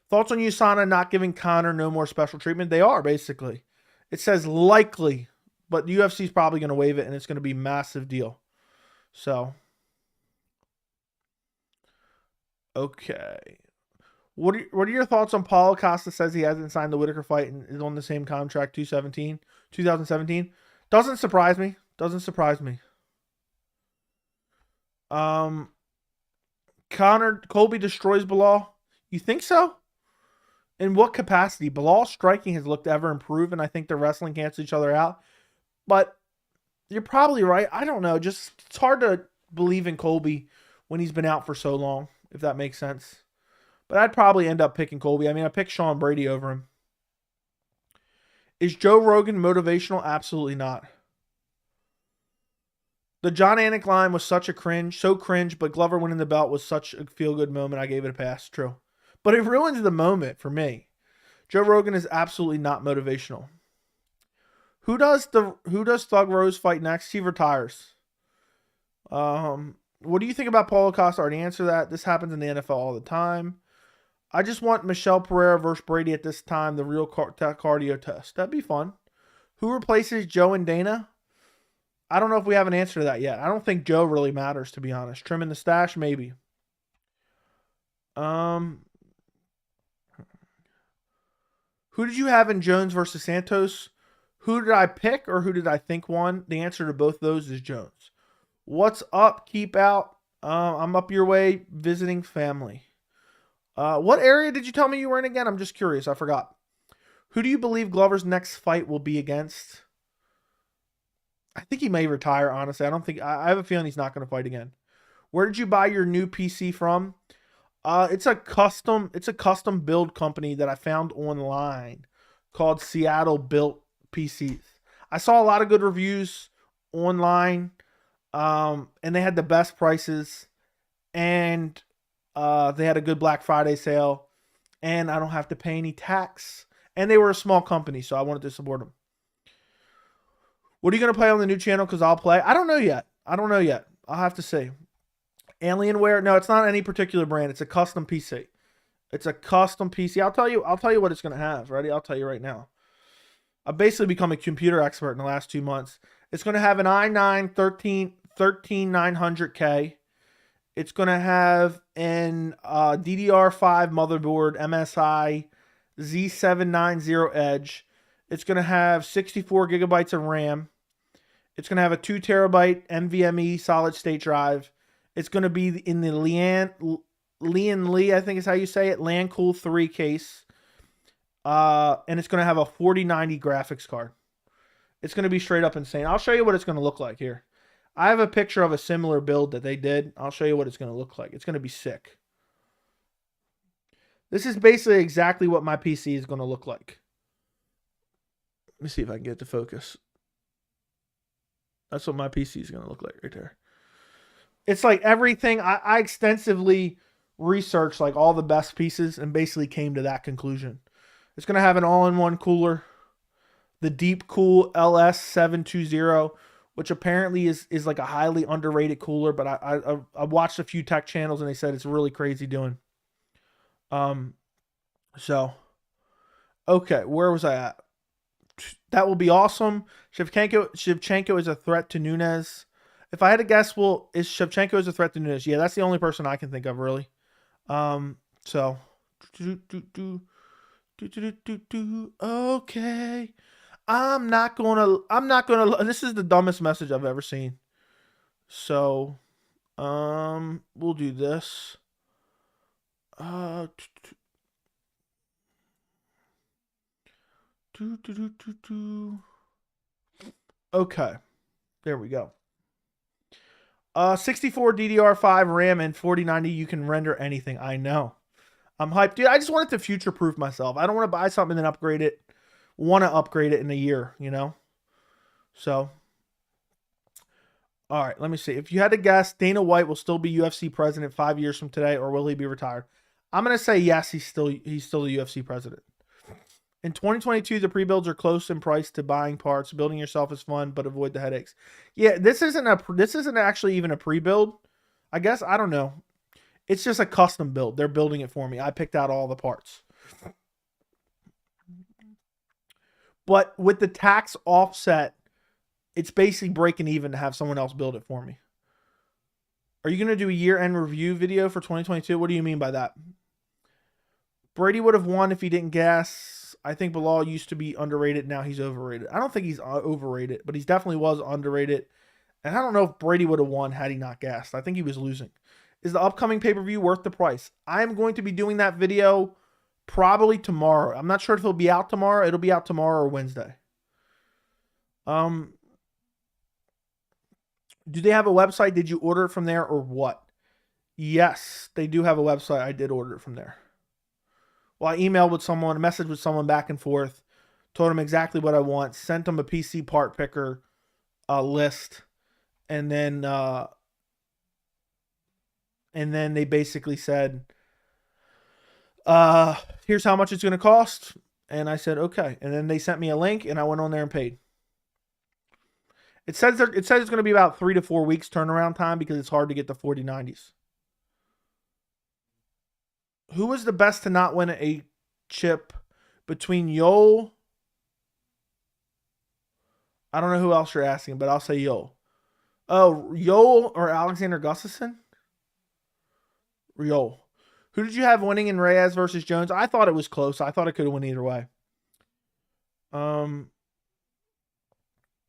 thoughts on USADA not giving Conor no more special treatment? They are, basically. It says likely. But the UFC is probably going to waive it. And it's going to be a massive deal. So, okay. What are your thoughts on Paulo Costa says he hasn't signed the Whitaker fight and is on the same contract 2017? Doesn't surprise me. Doesn't surprise me. Colby destroys Bilal. You think so? In what capacity? Bilal's striking has looked ever improved, and I think the wrestling cancels each other out. But you're probably right. I don't know. Just it's hard to believe in Colby when he's been out for so long, if that makes sense. But I'd probably end up picking Colby. I mean, I picked Sean Brady over him. Is Joe Rogan motivational? Absolutely not. The John Anik line was such a cringe, so cringe, but Glover winning the belt was such a feel-good moment. I gave it a pass. True. But it ruins the moment for me. Joe Rogan is absolutely not motivational. Who does Thug Rose fight next? He retires. What do you think about Paulo Costa? I already answered that. This happens in the NFL all the time. I just want Michelle Pereira versus Brady at this time, the real cardio test. That'd be fun. Who replaces Joe and Dana? I don't know if we have an answer to that yet. I don't think Joe really matters, to be honest. Trimming the stash, maybe. Who did you have in Jones versus Santos? Who did I pick or who did I think won? The answer to both those is Jones. What's up? Keep out. I'm up your way visiting family. What area did you tell me you were in again? I'm just curious. I forgot. Who do you believe Glover's next fight will be against? I think he may retire, honestly. I have a feeling he's not going to fight again. Where did you buy your new PC from? It's a custom build company that I found online called Seattle Built PCs. I saw a lot of good reviews online, and they had the best prices, and they had a good Black Friday sale, and I don't have to pay any tax. And they were a small company, so I wanted to support them. What are you going to play on the new channel? Because I'll play. I don't know yet. I'll have to see. Alienware. No, it's not any particular brand. It's a custom PC. It's a custom PC. I'll tell you what it's going to have. Ready? I'll tell you right now. I've basically become a computer expert in the last 2 months. It's going to have an i9 13900K. It's going to have an DDR5 motherboard, MSI Z790 Edge. It's going to have 64 gigabytes of RAM. It's going to have a 2 terabyte NVMe solid state drive. It's going to be in the Lian Li, I think is how you say it, LanCool 3 case. And it's going to have a 4090 graphics card. It's going to be straight up insane. I'll show you what it's going to look like here. I have a picture of a similar build that they did. I'll show you what it's going to look like. It's going to be sick. This is basically exactly what my PC is going to look like. Let me see if I can get it to focus. That's what my PC is going to look like right there. It's like everything. I extensively researched like all the best pieces and basically came to that conclusion. It's going to have an all-in-one cooler. The Deep Cool LS720, which apparently is like a highly underrated cooler, but I watched a few tech channels and they said it's really crazy doing. So, okay, where was I at? That will be awesome. Shevchenko is a threat to Nunes. If I had to guess, well, is Shevchenko is a threat to Nunes? Yeah, that's the only person I can think of, really. So, okay. I'm not gonna, this is the dumbest message I've ever seen. So, we'll do this. Okay. There we go. 64 DDR5 RAM and 4090, you can render anything. I know. I'm hyped. Dude, I just wanted to future-proof myself. I don't want to buy something and then upgrade it. Want to upgrade it in a year, you know? So, all right, let me see. If you had to guess, Dana White will still be UFC president 5 years from today, or will he be retired? I'm going to say yes, he's still the UFC president. In 2022, the pre-builds are close in price to buying parts. Building yourself is fun, but avoid the headaches. Yeah, this isn't actually even a pre-build. I guess, I don't know. It's just a custom build. They're building it for me. I picked out all the parts. But with the tax offset, it's basically breaking even to have someone else build it for me. Are you going to do a year-end review video for 2022? What do you mean by that? Brady would have won if he didn't gas. I think Bilal used to be underrated. Now he's overrated. I don't think he's overrated, but he definitely was underrated. And I don't know if Brady would have won had he not gassed. I think he was losing. Is the upcoming pay-per-view worth the price? I'm going to be doing that video probably tomorrow. I'm not sure if it'll be out tomorrow. It'll be out tomorrow or Wednesday. Do they have a website? Did you order it from there or what? Yes, they do have a website. I did order it from there. Well, I emailed with someone, a message with someone back and forth, told them exactly what I want, sent them a PC part picker list, and then they basically said, here's how much it's going to cost. And I said, okay. And then they sent me a link, and I went on there and paid. It says it's going to be about 3 to 4 weeks turnaround time because it's hard to get the 4090s. Who was the best to not win a chip between Yoel? I don't know who else you're asking, but I'll say Yoel. Oh, Yoel or Alexander Gustafsson? Yoel. Who did you have winning in Reyes versus Jones? I thought it was close. I thought it could have went either way.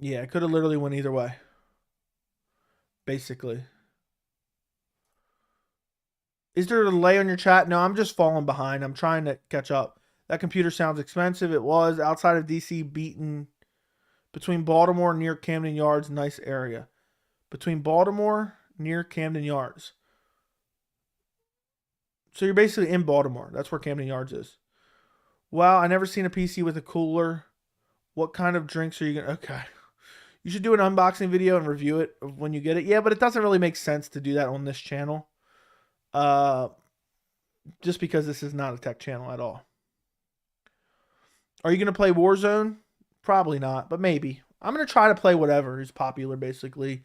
Yeah, it could have literally went either way. Basically. Is there a delay on your chat? No, I'm just falling behind. I'm trying to catch up. That computer sounds expensive. It was outside of DC, beaten between Baltimore near Camden Yards. Nice area. Between Baltimore near Camden Yards. So you're basically in Baltimore. That's where Camden Yards is. Wow, I never seen a PC with a cooler. What kind of drinks are you going to... Okay. You should do an unboxing video and review it when you get it. Yeah, but it doesn't really make sense to do that on this channel. Just because this is not a tech channel at all. Are you going to play Warzone? Probably not, but maybe. I'm going to try to play whatever is popular, basically.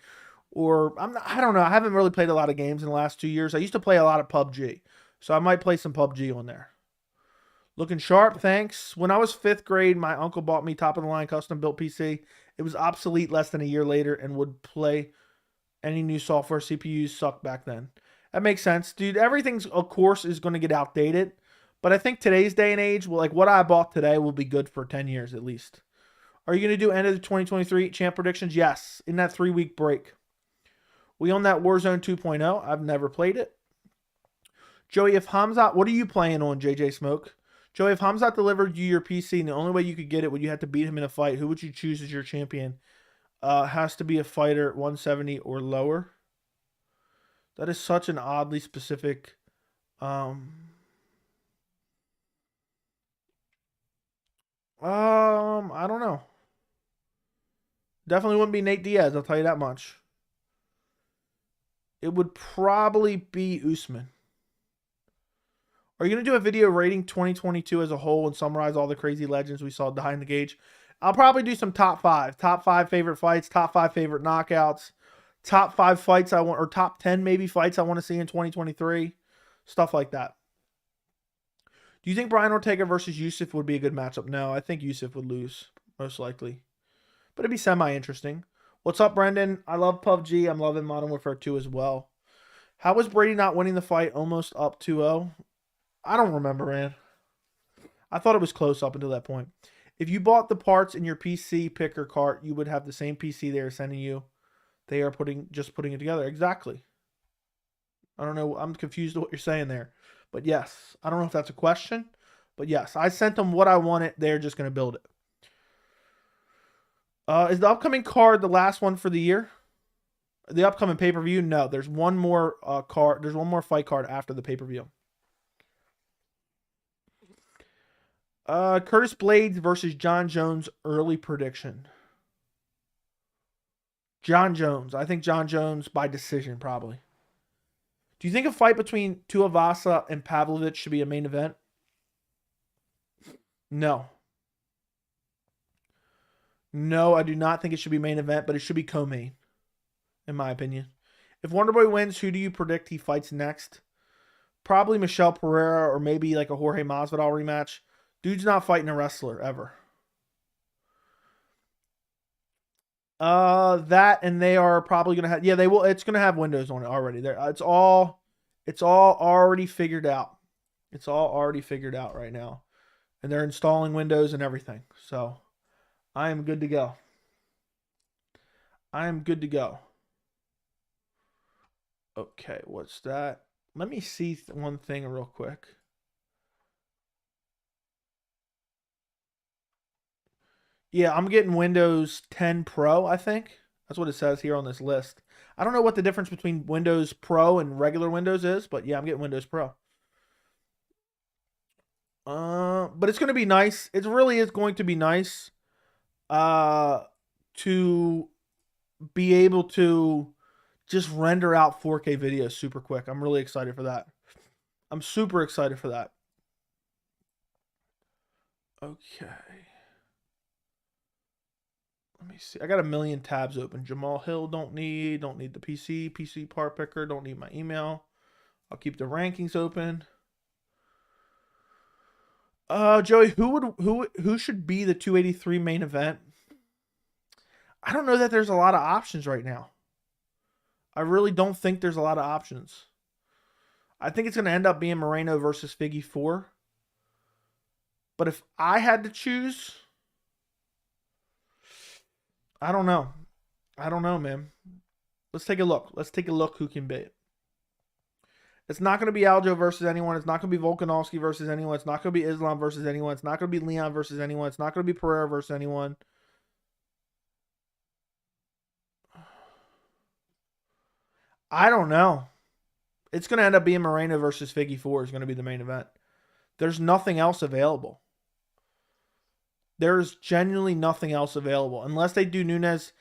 Or, I don't know. I haven't really played a lot of games in the last 2 years. I used to play a lot of PUBG. So I might play some PUBG on there. Looking sharp, thanks. When I was 5th grade, my uncle bought me top-of-the-line custom-built PC. It was obsolete less than a year later and would play any new software. CPUs sucked back then. That makes sense. Dude, everything's, of course, is going to get outdated. But I think today's day and age, well, like what I bought today will be good for 10 years at least. Are you going to do end of the 2023 champ predictions? Yes, in that 3-week break. We own that Warzone 2.0. I've never played it. Joey, if Hamzat, what are you playing on, JJ Smoke? Joey, if Hamzat delivered you your PC and the only way you could get it would you have to beat him in a fight, who would you choose as your champion? Has to be a fighter 170 or lower. That is such an oddly specific. I don't know. Definitely wouldn't be Nate Diaz, I'll tell you that much. It would probably be Usman. Are you going to do a video rating 2022 as a whole and summarize all the crazy legends we saw behind the cage? I'll probably do some top 5. Top 5 favorite fights, top 5 favorite knockouts, top 5 fights I want, or top 10 maybe fights I want to see in 2023. Stuff like that. Do you think Brian Ortega versus Yusuf would be a good matchup? No, I think Yusuf would lose, most likely. But it'd be semi-interesting. What's up, Brendan? I love PUBG. I'm loving Modern Warfare 2 as well. How was Brady not winning the fight almost up 2-0? I don't remember, man. I thought it was close up until that point. If you bought the parts in your PC picker cart, you would have the same PC they are sending you. They are just putting it together. Exactly. I don't know. I'm confused with what you're saying there. But yes, I don't know if that's a question. But yes, I sent them what I wanted. They're just going to build it. Is the upcoming card the last one for the year? The upcoming pay-per-view? No, there's one more card. There's one more fight card after the pay-per-view. Curtis Blades versus John Jones early prediction. John Jones. I think John Jones by decision, probably. Do you think a fight between Tuivasa and Pavlovich should be a main event? No. No, I do not think it should be main event, but it should be co-main, in my opinion. If Wonderboy wins, who do you predict he fights next? Probably Michel Pereira or maybe like a Jorge Masvidal rematch. Dude's not fighting a wrestler ever. That and they are probably gonna have. Yeah, they will. It's gonna have Windows on it already. There, it's all already figured out. It's all already figured out right now, and they're installing Windows and everything. So, I am good to go. I am good to go. Okay, what's that? Let me see one thing real quick. Yeah, I'm getting Windows 10 Pro, I think. That's what it says here on this list. I don't know what the difference between Windows Pro and regular Windows is, but yeah, I'm getting Windows Pro. But it's going to be nice. It really is going to be nice to be able to just render out 4K videos super quick. I'm really excited for that. I'm super excited for that. Okay. Let me see. I got a million tabs open. Jamal Hill, don't need the PC part picker, don't need my email. I'll keep the rankings open. Joey, who should be the 283 main event? I don't know that there's a lot of options right now. I really don't think there's a lot of options. I think it's going to end up being Moreno versus Figgy 4. But if I had to choose, I don't know. I don't know, man. Let's take a look. Let's take a look who can beat it. It's not going to be Aljo versus anyone. It's not going to be Volkanovski versus anyone. It's not going to be Islam versus anyone. It's not going to be Leon versus anyone. It's not going to be Pereira versus anyone. I don't know. It's going to end up being Moreno versus Figgy 4 is going to be the main event. There's nothing else available. There's genuinely nothing else available. Unless they do Nunes.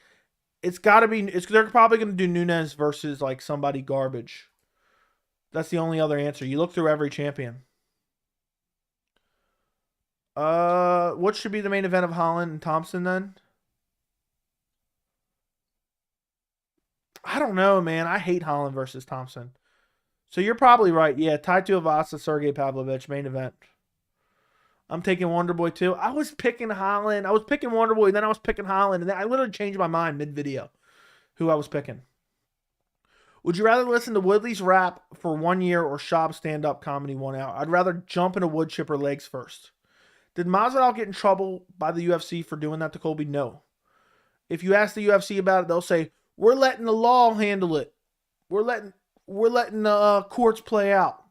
It's got to be... They're probably going to do Nunes versus like somebody garbage. That's the only other answer. You look through every champion. What should be the main event of Holland and Thompson then? I don't know, man. I hate Holland versus Thompson. So you're probably right. Yeah, Tai Tuivasa, Sergey Pavlovich, main event. I'm taking Wonderboy too. I was picking Holland. I was picking Wonderboy, then I was picking Holland, and then I literally changed my mind mid-video who I was picking. Would you rather listen to Woodley's rap for 1 year or Schaub's stand-up comedy 1 hour? I'd rather jump in a wood chipper legs first. Did Masvidal get in trouble by the UFC for doing that to Colby? No. If you ask the UFC about it, they'll say, we're letting the law handle it. We're letting the courts play out.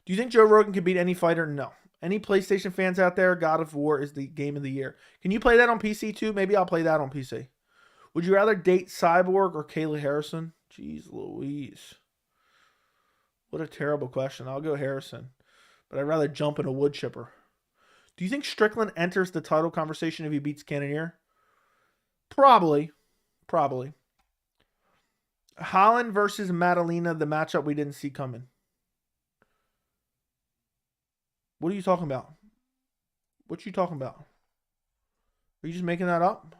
Do you think Joe Rogan can beat any fighter? No. Any PlayStation fans out there, God of War is the game of the year. Can you play that on PC too? Maybe I'll play that on PC. Would you rather date Cyborg or Kayla Harrison? Jeez Louise. What a terrible question. I'll go Harrison. But I'd rather jump in a wood chipper. Do you think Strickland enters the title conversation if he beats Cannonier? Probably. Probably. Holland versus Madalena, the matchup we didn't see coming. What are you talking about? What you talking about? Are you just making that up?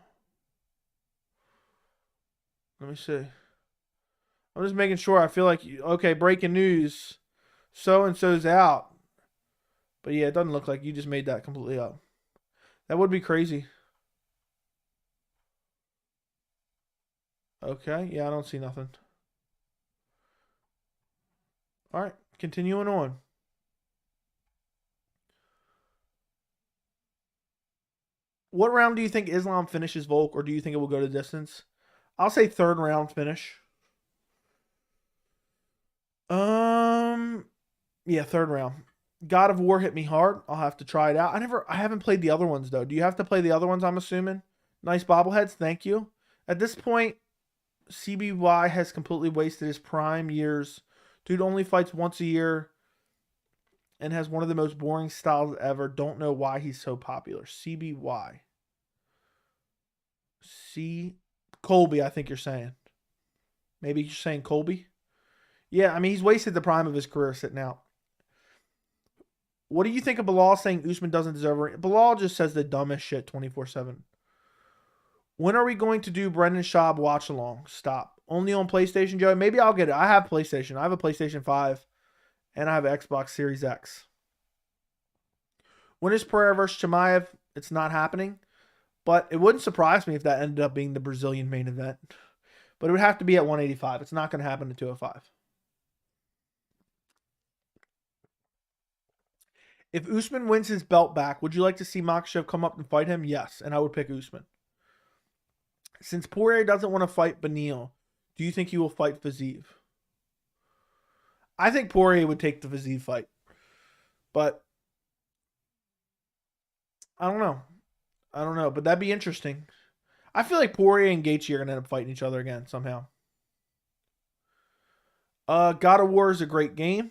Let me see. I'm just making sure. I feel like, okay, breaking news. So-and-so's out. But yeah, it doesn't look like you just made that completely up. That would be crazy. Okay, yeah, I don't see nothing. All right, continuing on. What round do you think Islam finishes Volk, or do you think it will go to distance? I'll say third round finish. Yeah, third round. God of War hit me hard. I'll have to try it out. I haven't played the other ones though. Do you have to play the other ones, I'm assuming? Nice bobbleheads, thank you. At this point, CBY has completely wasted his prime years. Dude only fights once a year and has one of the most boring styles ever. Don't know why he's so popular. CBY. Colby, I think you're saying. Maybe you're saying Colby? Yeah, I mean, he's wasted the prime of his career sitting out. What do you think of Bilal saying Usman doesn't deserve it? Bilal just says the dumbest shit 24/7. When are we going to do Brendan Schaub watch along? Stop. Only on PlayStation, Joe? Maybe I'll get it. I have PlayStation. I have a PlayStation 5 and I have an Xbox Series X. When is Pereira versus Chimaev? It's not happening. But it wouldn't surprise me if that ended up being the Brazilian main event. But it would have to be at 185. It's not going to happen at 205. If Usman wins his belt back, would you like to see Makhachev come up and fight him? Yes, and I would pick Usman. Since Poirier doesn't want to fight Beneil, do you think he will fight Fiziev? I think Poirier would take the Fiziev fight. But I don't know. But that'd be interesting. I feel like Poirier and Gaethje are going to end up fighting each other again somehow. God of War is a great game.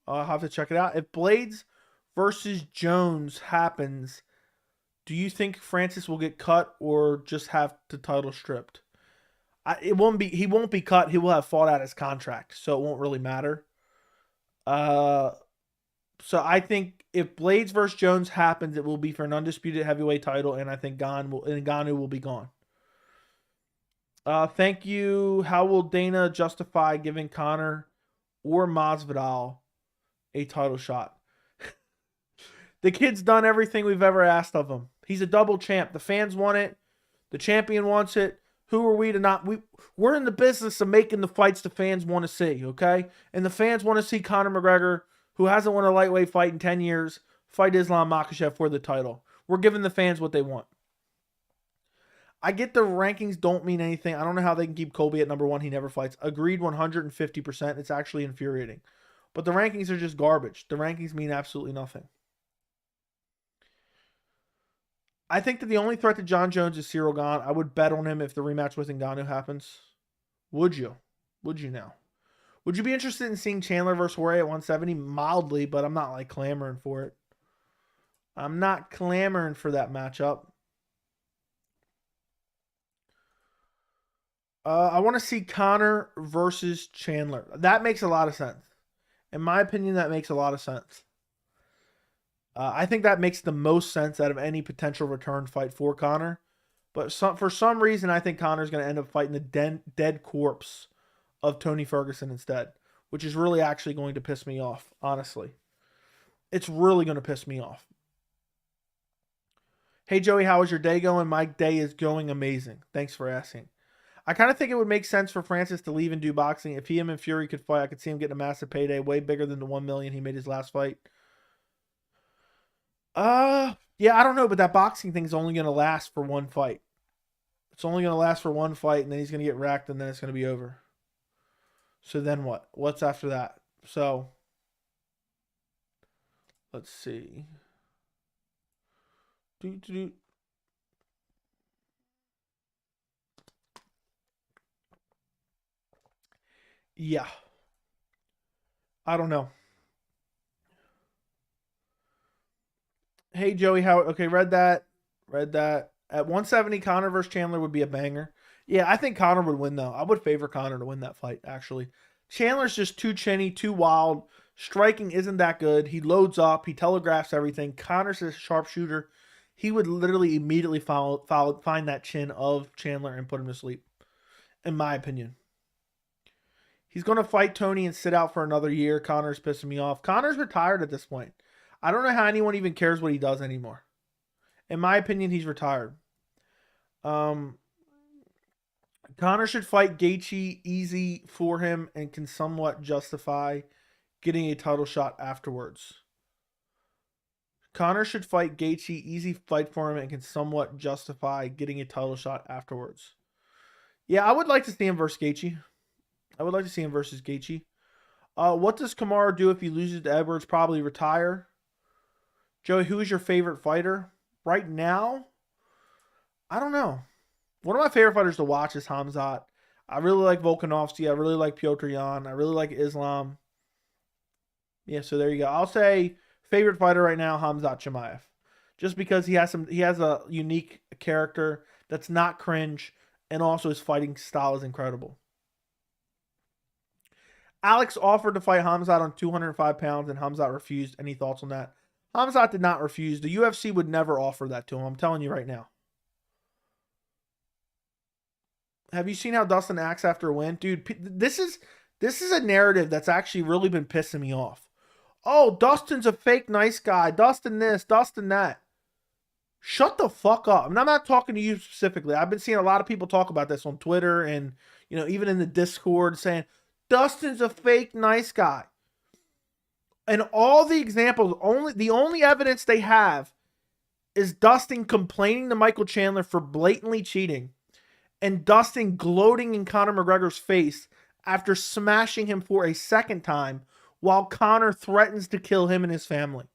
I'll have to check it out. If Blades versus Jones happens, do you think Francis will get cut or just have the title stripped? He won't be cut. He will have fought out his contract, so it won't really matter. So I think if Blades versus Jones happens, it will be for an undisputed heavyweight title, and I think Ngannou will be gone. Thank you. How will Dana justify giving Conor or Masvidal a title shot? The kid's done everything we've ever asked of him. He's a double champ. The fans want it. The champion wants it. Who are we to not? We're in the business of making the fights the fans want to see, okay? And the fans want to see Conor McGregor, who hasn't won a lightweight fight in 10 years, fight Islam Makhachev for the title. We're giving the fans what they want. I get the rankings don't mean anything. I don't know how they can keep Colby at number 1. He never fights. Agreed 150%. It's actually infuriating. But the rankings are just garbage. The rankings mean absolutely nothing. I think that the only threat to John Jones is Cyril Gane. I would bet on him if the rematch with Ngannou happens. Would you? Would you now? Would you be interested in seeing Chandler versus Jorge at 170? Mildly, but I'm not like clamoring for it. I'm not clamoring for that matchup. I want to see Conor versus Chandler. That makes a lot of sense. In my opinion, that makes a lot of sense. I think that makes the most sense out of any potential return fight for Conor. But for some reason, I think Conor's going to end up fighting the dead corpse of Tony Ferguson instead. which is really actually going to piss me off, honestly. It's really going to piss me off. Hey, Joey, how is your day going? My day is going amazing. Thanks for asking. I kind of think it would make sense for Francis to leave and do boxing. If him and Fury could fight, I could see him getting a massive payday, way bigger than the $1 million he made his last fight. Yeah, I don't know, but that boxing thing's only going to last for one fight. It's only going to last for one fight, and then he's going to get racked, and then it's going to be over. So then what? What's after that? So, let's see. Yeah. I don't know. Hey, Joey, how? Okay, read that. Read that. At 170, Conor versus Chandler would be a banger. Yeah, I think Conor would win, though. I would favor Conor to win that fight, actually. Chandler's just too chinny, too wild. Striking isn't that good. He loads up. He telegraphs everything. Conor's a sharpshooter. He would literally immediately find that chin of Chandler and put him to sleep, in my opinion. He's going to fight Tony and sit out for another year. Conor's pissing me off. Conor's retired at this point. I don't know how anyone even cares what he does anymore. In my opinion, he's retired. Conor should fight Gaethje easy for him and can somewhat justify getting a title shot afterwards. Conor should fight Gaethje, easy fight for him, and can somewhat justify getting a title shot afterwards. Yeah, I would like to see him versus Gaethje. I would like to see him versus Gaethje. What does Kamaru do if he loses to Edwards? Probably retire. Joey, who is your favorite fighter? Right now, I don't know. One of my favorite fighters to watch is Hamzat. I really like Volkanovski. I really like Petr Yan. I really like Islam. Yeah, so there you go. I'll say favorite fighter right now, Khamzat Chimaev. Just because he has a unique character that's not cringe, and also his fighting style is incredible. Alex offered to fight Hamzat on 205 pounds, and Hamzat refused. Any thoughts on that? Hamzat did not refuse. The UFC would never offer that to him. I'm telling you right now. Have you seen how Dustin acts after a win? Dude, this is a narrative that's actually really been pissing me off. Oh, Dustin's a fake nice guy. Dustin this, Dustin that. Shut the fuck up. And I'm not talking to you specifically. I've been seeing a lot of people talk about this on Twitter and, even in the Discord saying, Dustin's a fake nice guy. And all the examples, the only evidence they have is Dustin complaining to Michael Chandler for blatantly cheating and Dustin gloating in Conor McGregor's face after smashing him for a second time while Conor threatens to kill him and his family.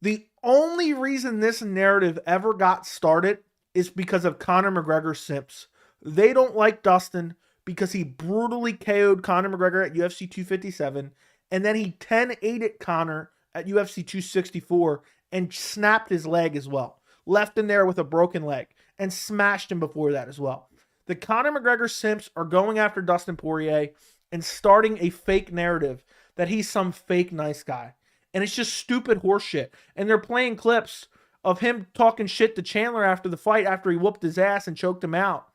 The only reason this narrative ever got started is because of Conor McGregor simps. They don't like Dustin because he brutally KO'd Conor McGregor at UFC 257, and then he 10-8'd Conor at UFC 264 and snapped his leg as well. Left him there with a broken leg and smashed him before that as well. The Conor McGregor simps are going after Dustin Poirier and starting a fake narrative that he's some fake nice guy. And it's just stupid horseshit. And they're playing clips of him talking shit to Chandler after the fight, after he whooped his ass and choked him out.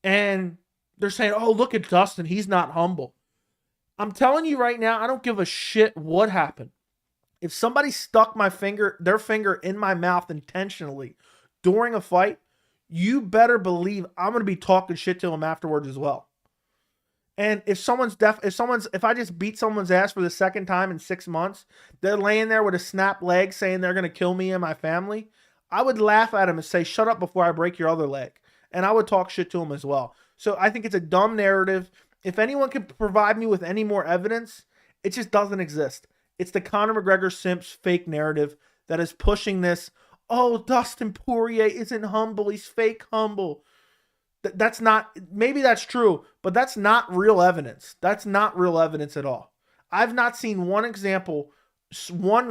And they're saying, oh, look at Dustin. He's not humble. I'm telling you right now, I don't give a shit what happened. If somebody stuck their finger in my mouth intentionally during a fight, you better believe I'm going to be talking shit to him afterwards as well. And if I just beat someone's ass for the second time in 6 months, they're laying there with a snapped leg saying they're going to kill me and my family, I would laugh at him and say, shut up before I break your other leg. And I would talk shit to him as well. So I think it's a dumb narrative. If anyone can provide me with any more evidence, it just doesn't exist. It's the Conor McGregor simps fake narrative that is pushing this, oh, Dustin Poirier isn't humble. He's fake humble. That's not, maybe that's true, but that's not real evidence. That's not real evidence at all. I've not seen one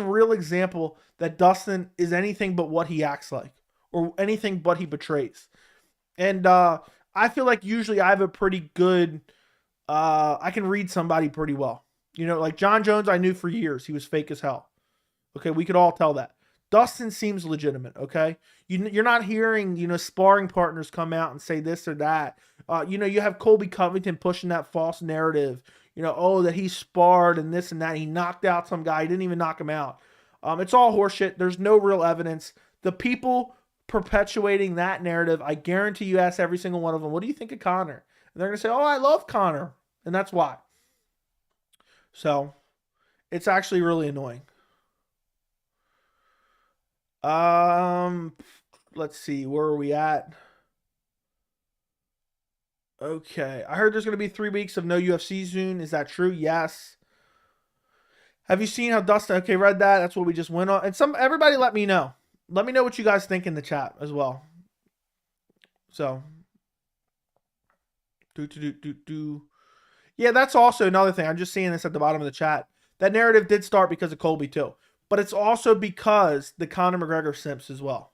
real example that Dustin is anything but what he acts like or anything but he betrays. And I feel like usually I have a pretty good, I can read somebody pretty well. Like John Jones, I knew for years he was fake as hell. Okay, we could all tell that. Dustin seems legitimate, okay? You're not hearing, sparring partners come out and say this or that. You have Colby Covington pushing that false narrative, that he sparred and this and that. He knocked out some guy. He didn't even knock him out. It's all horseshit. There's no real evidence. The people perpetuating that narrative, I guarantee you ask every single one of them, what do you think of Conor? And they're going to say, oh, I love Conor. And that's why. So, it's actually really annoying. Let's see. Where are we at? Okay. I heard there's going to be 3 weeks of no UFC soon. Is that true? Yes. Have you seen how Dustin... Okay, read that. That's what we just went on. And everybody let me know. Let me know what you guys think in the chat as well. So. Yeah, that's also another thing. I'm just seeing this at the bottom of the chat. That narrative did start because of Colby too. But it's also because the Conor McGregor simps as well.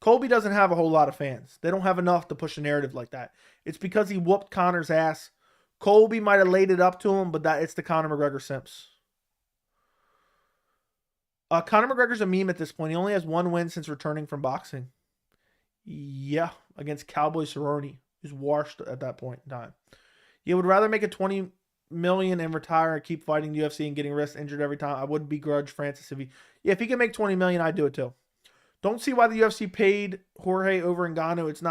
Colby doesn't have a whole lot of fans. They don't have enough to push a narrative like that. It's because he whooped Conor's ass. Colby might have laid it up to him, but it's the Conor McGregor simps. Conor McGregor's a meme at this point. He only has 1 win since returning from boxing. Yeah, against Cowboy Cerrone. He's washed at that point in time. He would rather make a $20 million and retire and keep fighting the UFC and getting wrist injured every time. I wouldn't begrudge Francis if he can make $20 million, I'd do it too. Don't see why the UFC paid Jorge over Ngannou. It's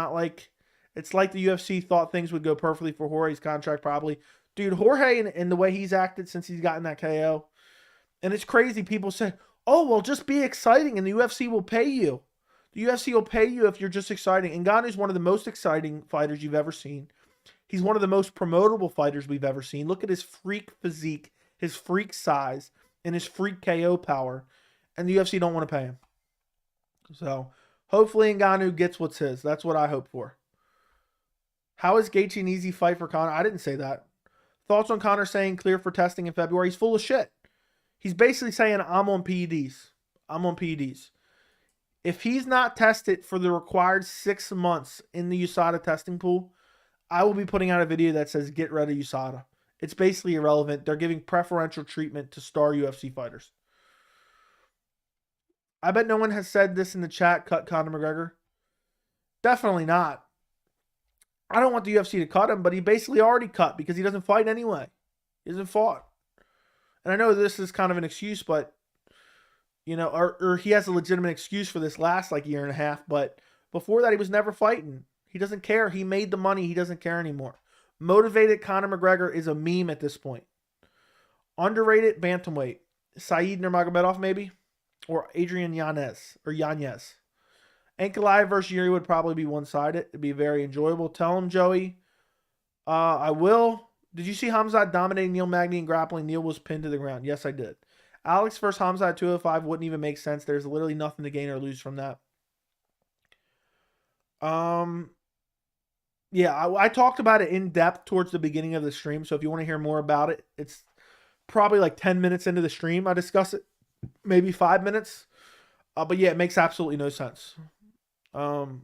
like the UFC thought things would go perfectly for Jorge's contract probably. Dude, Jorge and the way he's acted since he's gotten that KO. And it's crazy. People say, oh, well, just be exciting and the UFC will pay you. The UFC will pay you if you're just exciting. Ngannou's one of the most exciting fighters you've ever seen. He's one of the most promotable fighters we've ever seen. Look at his freak physique, his freak size, and his freak KO power. And the UFC don't want to pay him. So, hopefully Ngannou gets what's his. That's what I hope for. How is Gaethje an easy fight for Conor? I didn't say that. Thoughts on Conor saying clear for testing in February? He's full of shit. He's basically saying, I'm on PEDs. I'm on PEDs. If he's not tested for the required 6 months in the USADA testing pool, I will be putting out a video that says, get rid of USADA. It's basically irrelevant. They're giving preferential treatment to star UFC fighters. I bet no one has said this in the chat, cut Conor McGregor. Definitely not. I don't want the UFC to cut him, but he basically already cut because he doesn't fight anyway. He hasn't fought. And I know this is kind of an excuse, but, or he has a legitimate excuse for this last year and a half, but before that he was never fighting. He doesn't care. He made the money. He doesn't care anymore. Motivated Conor McGregor is a meme at this point. Underrated bantamweight. Saeed Nurmagomedov maybe? Or Adrian Yanez. Ankalaev versus Yuri would probably be one-sided. It'd be very enjoyable. Tell him, Joey. I will. Did you see Hamzat dominating Neil Magny and grappling? Neil was pinned to the ground. Yes, I did. Alex versus Hamzat 205 wouldn't even make sense. There's literally nothing to gain or lose from that. Yeah, I talked about it in depth towards the beginning of the stream. So if you want to hear more about it, it's probably 10 minutes into the stream. I discuss it. Maybe 5 minutes. But yeah, it makes absolutely no sense. Okay.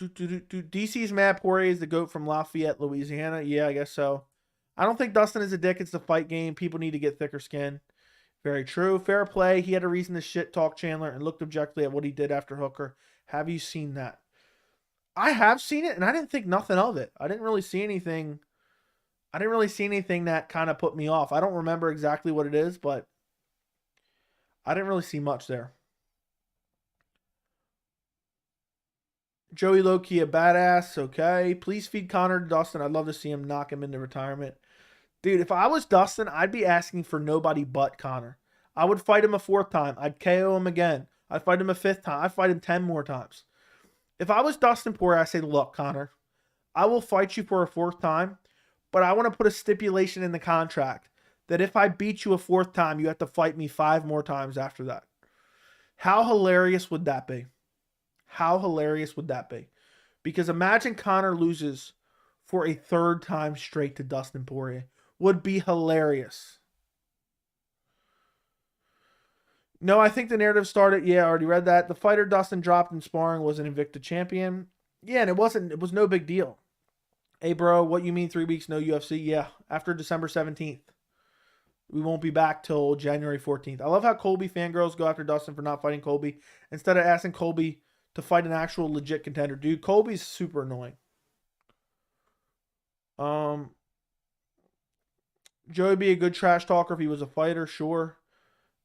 DC's Matt Poirier is the GOAT from Lafayette, Louisiana. Yeah, I guess so. I don't think Dustin is a dick. It's the fight game. People need to get thicker skin. Very true. Fair play. He had a reason to shit talk Chandler and looked objectively at what he did after Hooker. Have you seen that? I have seen it, and I didn't think nothing of it. I didn't really see anything that kind of put me off. I don't remember exactly what it is, but I didn't really see much there. Joey Loki, a badass. Okay. Please feed Conor to Dustin. I'd love to see him knock him into retirement. Dude, if I was Dustin, I'd be asking for nobody but Conor. I would fight him a 4th time. I'd KO him again. I'd fight him a 5th time. I'd fight him 10 more times. If I was Dustin Poirier, I'd say, look, Conor, I will fight you for a 4th time, but I want to put a stipulation in the contract that if I beat you a 4th time, you have to fight me 5 more times after that. How hilarious would that be? How hilarious would that be? Because imagine Conor loses for a 3rd time straight to Dustin Poirier. Would be hilarious. No, I think the narrative started. Yeah, I already read that. The fighter Dustin dropped in sparring was an Invicta champion. Yeah, and it was no big deal. Hey, bro, what you mean 3 weeks, no UFC? Yeah, after December 17th. We won't be back till January 14th. I love how Colby fangirls go after Dustin for not fighting Colby instead of asking Colby to fight an actual legit contender. Dude, Colby's super annoying. Joey be a good trash talker if he was a fighter, sure.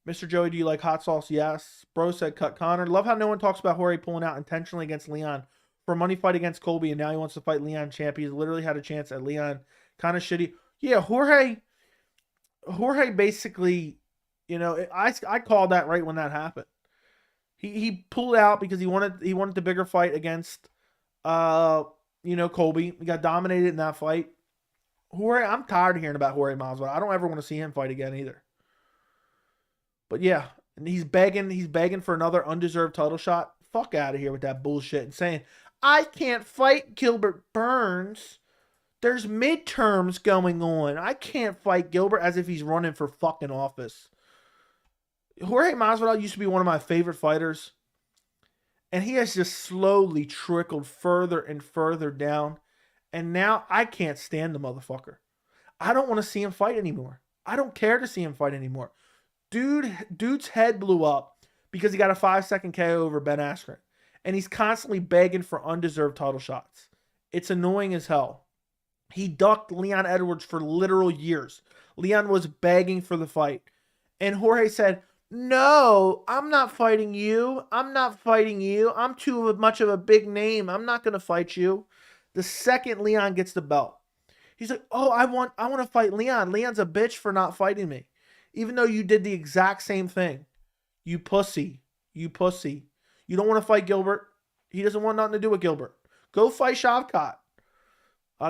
Mr. Joey, do you like hot sauce? Yes. Bro said cut Connor. Love how no one talks about Jorge pulling out intentionally against Leon for a money fight against Colby, and now he wants to fight Leon champ. He's literally had a chance at Leon. Kind of shitty. Yeah, Jorge basically, you know, I called that right when that happened. He pulled out because he wanted the bigger fight against Colby. He got dominated in that fight. Jorge, I'm tired of hearing about Jorge Masvidal. I don't ever want to see him fight again either. But yeah, and he's begging for another undeserved title shot. Fuck out of here with that bullshit and saying, I can't fight Gilbert Burns. There's midterms going on. I can't fight Gilbert, as if he's running for fucking office. Jorge Masvidal used to be one of my favorite fighters. And he has just slowly trickled further and further down. And now I can't stand the motherfucker. I don't want to see him fight anymore. I don't care to see him fight anymore. Dude's head blew up because he got a 5-second KO over Ben Askren. And he's constantly begging for undeserved title shots. It's annoying as hell. He ducked Leon Edwards for literal years. Leon was begging for the fight. And Jorge said, no, I'm not fighting you. I'm not fighting you. I'm too much of a big name. I'm not going to fight you. The second Leon gets the belt, he's like, oh, I want to fight Leon. Leon's a bitch for not fighting me. Even though you did the exact same thing. You pussy. You pussy. You don't want to fight Gilbert. He doesn't want nothing to do with Gilbert. Go fight Shavkat.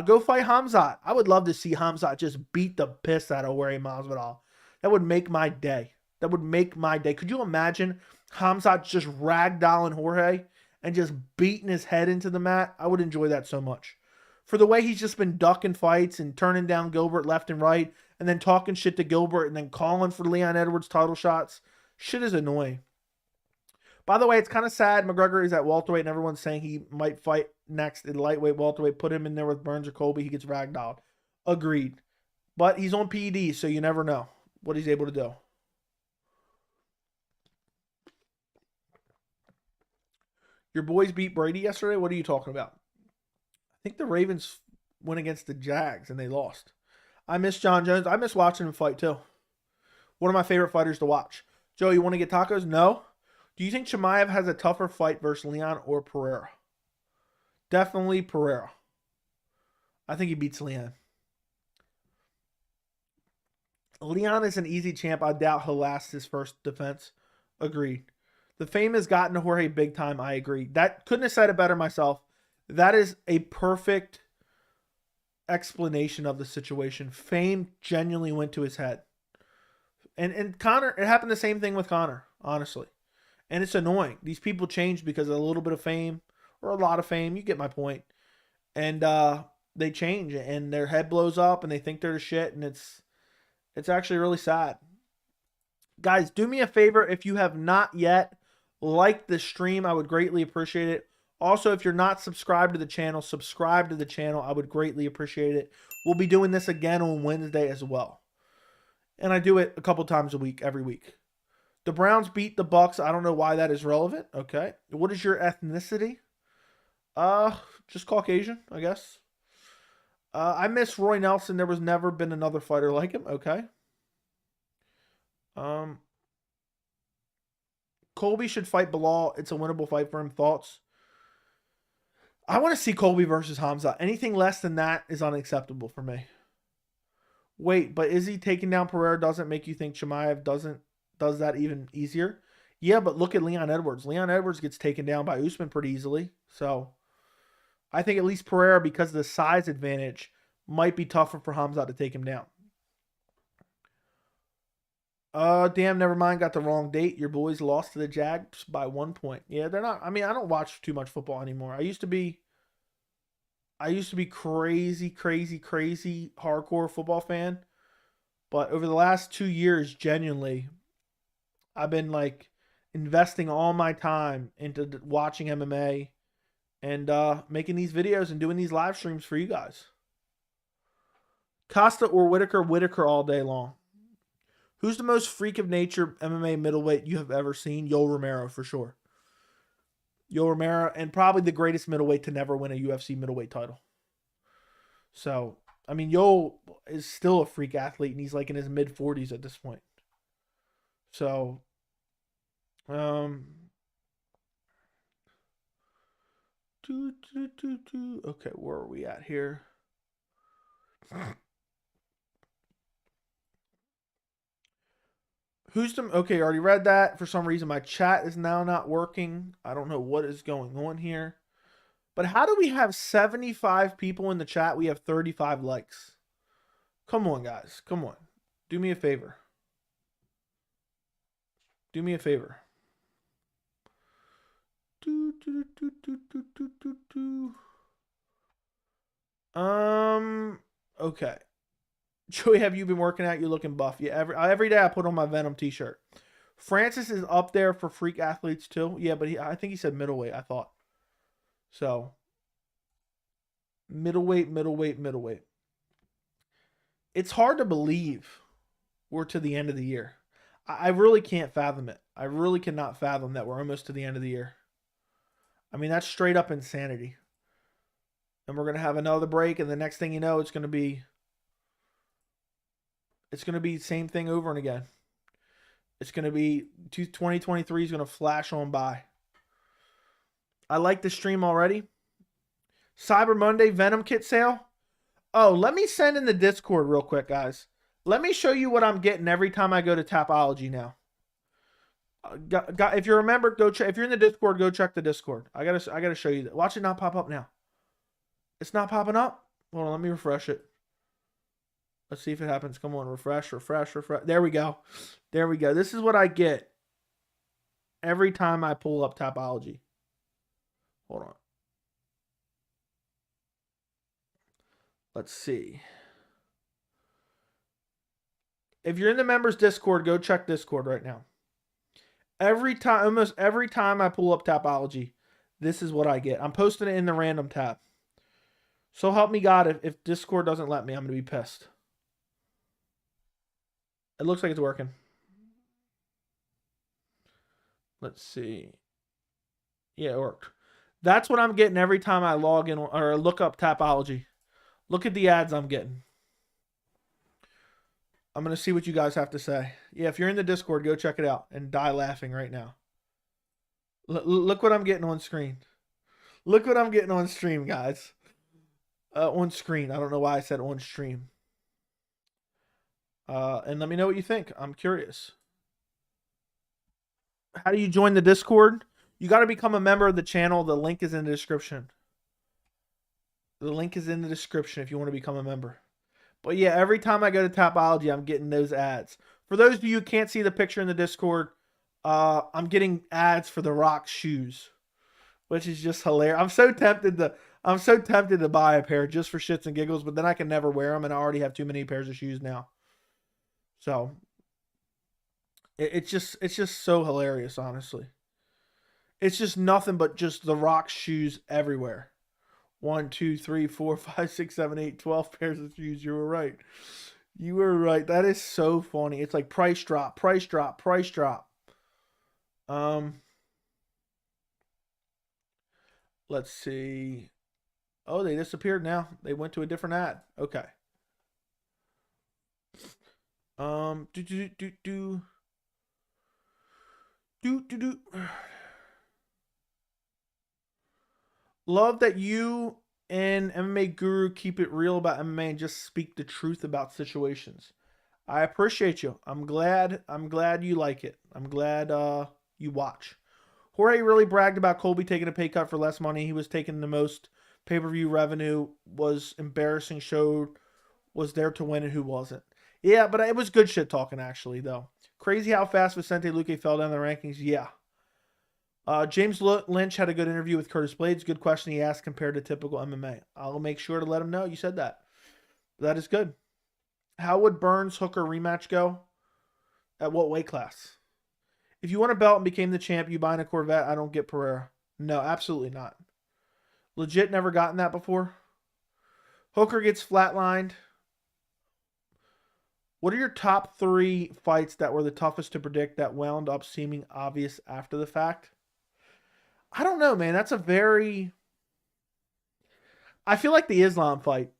Go fight Hamzat. I would love to see Hamzat just beat the piss out of Jorge Masvidal. That would make my day. That would make my day. Could you imagine Hamzat just ragdolling Jorge and just beating his head into the mat? I would enjoy that so much. For the way he's just been ducking fights and turning down Gilbert left and right, and then talking shit to Gilbert and then calling for Leon Edwards title shots. Shit is annoying. By the way, it's kind of sad McGregor is at welterweight and everyone's saying he might fight next in lightweight, welterweight. Put him in there with Burns or Colby. He gets ragdolled. Agreed. But he's on PED, so you never know what he's able to do. Your boys beat Brady yesterday? What are you talking about? I think the Ravens went against the Jags and they lost. I miss John Jones. I miss watching him fight too. One of my favorite fighters to watch. Joe, you want to get tacos? No. Do you think Chimaev has a tougher fight versus Leon or Pereira? Definitely Pereira. I think he beats Leon. Leon is an easy champ. I doubt he'll last his first defense. Agreed. The fame has gotten to Jorge big time. I agree. That couldn't have said it better myself. That is a perfect explanation of the situation. Fame genuinely went to his head. And Conor, it happened the same thing with Conor, honestly. And it's annoying. These people change because of a little bit of fame or a lot of fame. You get my point. And they change and their head blows up and they think they're the shit, and it's actually really sad. Guys, do me a favor if you have not yet liked the stream. I would greatly appreciate it. Also, if you're not subscribed to the channel, subscribe to the channel. I would greatly appreciate it. We'll be doing this again on Wednesday as well. And I do it a couple times a week, every week. The Browns beat the Bucks. I don't know why that is relevant. Okay. What is your ethnicity? Just Caucasian, I guess. I miss Roy Nelson. There was never been another fighter like him. Okay. Colby should fight Bilal. It's a winnable fight for him. Thoughts? I want to see Colby versus Hamzat. Anything less than that is unacceptable for me. Wait, but is he taking down Pereira doesn't make you think Chimaev does that even easier? Yeah, but look at Leon Edwards. Leon Edwards gets taken down by Usman pretty easily. So I think at least Pereira, because of the size advantage, might be tougher for Hamzat to take him down. Damn, never mind. Got the wrong date. Your boys lost to the Jags by 1 point. Yeah, they're not. I mean, I don't watch too much football anymore. I used to be crazy hardcore football fan. But over the last 2 years, genuinely, I've been like investing all my time into watching MMA and making these videos and doing these live streams for you guys. Costa or Whitaker? Whitaker all day long. Who's the most freak of nature MMA middleweight you have ever seen? Yoel Romero, for sure. Yoel Romero, and probably the greatest middleweight to never win a UFC middleweight title. So, I mean, Yoel is still a freak athlete, and he's like in his mid-40s at this point. So, okay, where are we at here? Okay, I already read that. For some reason, my chat is now not working. I don't know what is going on here. But how do we have 75 people in the chat? We have 35 likes. Come on, guys. Come on. Do me a favor. Do me a favor. Okay. Joey, have you been working out? You're looking buff. Yeah, every day I put on my Venom t-shirt. Francis is up there for freak athletes too. Yeah, but I think he said middleweight, I thought. So, middleweight. It's hard to believe we're to the end of the year. I really can't fathom it. I really cannot fathom that we're almost to the end of the year. I mean, that's straight up insanity. And we're going to have another break, and the next thing you know, it's going to be the same thing over and again. It's going to be 2023 is going to flash on by. I like the stream already. Cyber Monday Venom kit sale. Oh, let me send in the Discord real quick, guys. Let me show you what I'm getting every time I go to Tapology now. If you remember, if you're in the Discord, go check the Discord. I gotta show you that. Watch it not pop up now. It's not popping up. Hold on, let me refresh it. Let's see if it happens. Come on, refresh. There we go. This is what I get every time I pull up Tapology. Hold on. Let's see. If you're in the members Discord, go check Discord right now. Almost every time I pull up Tapology, this is what I get. I'm posting it in the random tab. So help me God, if Discord doesn't let me, I'm going to be pissed. It looks like it's working. Let's see. Yeah, it worked. That's what I'm getting every time I log in or look up Tapology. Look at the ads I'm getting. I'm going to see what you guys have to say. Yeah, if you're in the Discord, go check it out and die laughing right now. Look what I'm getting on screen. Look what I'm getting on stream, guys. On screen. I don't know why I said on stream. And let me know what you think. I'm curious. How do you join the Discord? You got to become a member of the channel. The link is in the description. The link is in the description if you want to become a member. But yeah, every time I go to Tapology, I'm getting those ads. For those of you who can't see the picture in the Discord, I'm getting ads for The Rock's shoes, which is just hilarious. I'm so tempted to buy a pair just for shits and giggles, but then I can never wear them, and I already have too many pairs of shoes now. So it's just so hilarious, honestly. It's just nothing but just The Rock's shoes everywhere. 1, 2, 3, 4, 5, 6, 7, 8, 12 pairs of shoes. You were right. You were right. That is so funny. It's like price drop. Let's see. Oh, they disappeared now. They went to a different ad. Okay. Love that you and MMA Guru keep it real about MMA and just speak the truth about situations. I appreciate you. I'm glad you like it. I'm glad you watch. Jorge really bragged about Colby taking a pay cut for less money. He was taking the most pay-per-view revenue, was embarrassing, was there to win and who wasn't. Yeah, but it was good shit talking actually though. Crazy how fast Vicente Luque fell down the rankings. Yeah. James Lynch had a good interview with Curtis Blades. Good question he asked compared to typical MMA. I'll make sure to let him know you said that. That is good. How would Burns-Hooker rematch go? At what weight class? If you won a belt and became the champ, you buying a Corvette, I don't get Pereira. No, absolutely not. Legit never gotten that before. Hooker gets flatlined. What are your top 3 fights that were the toughest to predict that wound up seeming obvious after the fact? I don't know, man. That's a very. I feel like the Islam fight.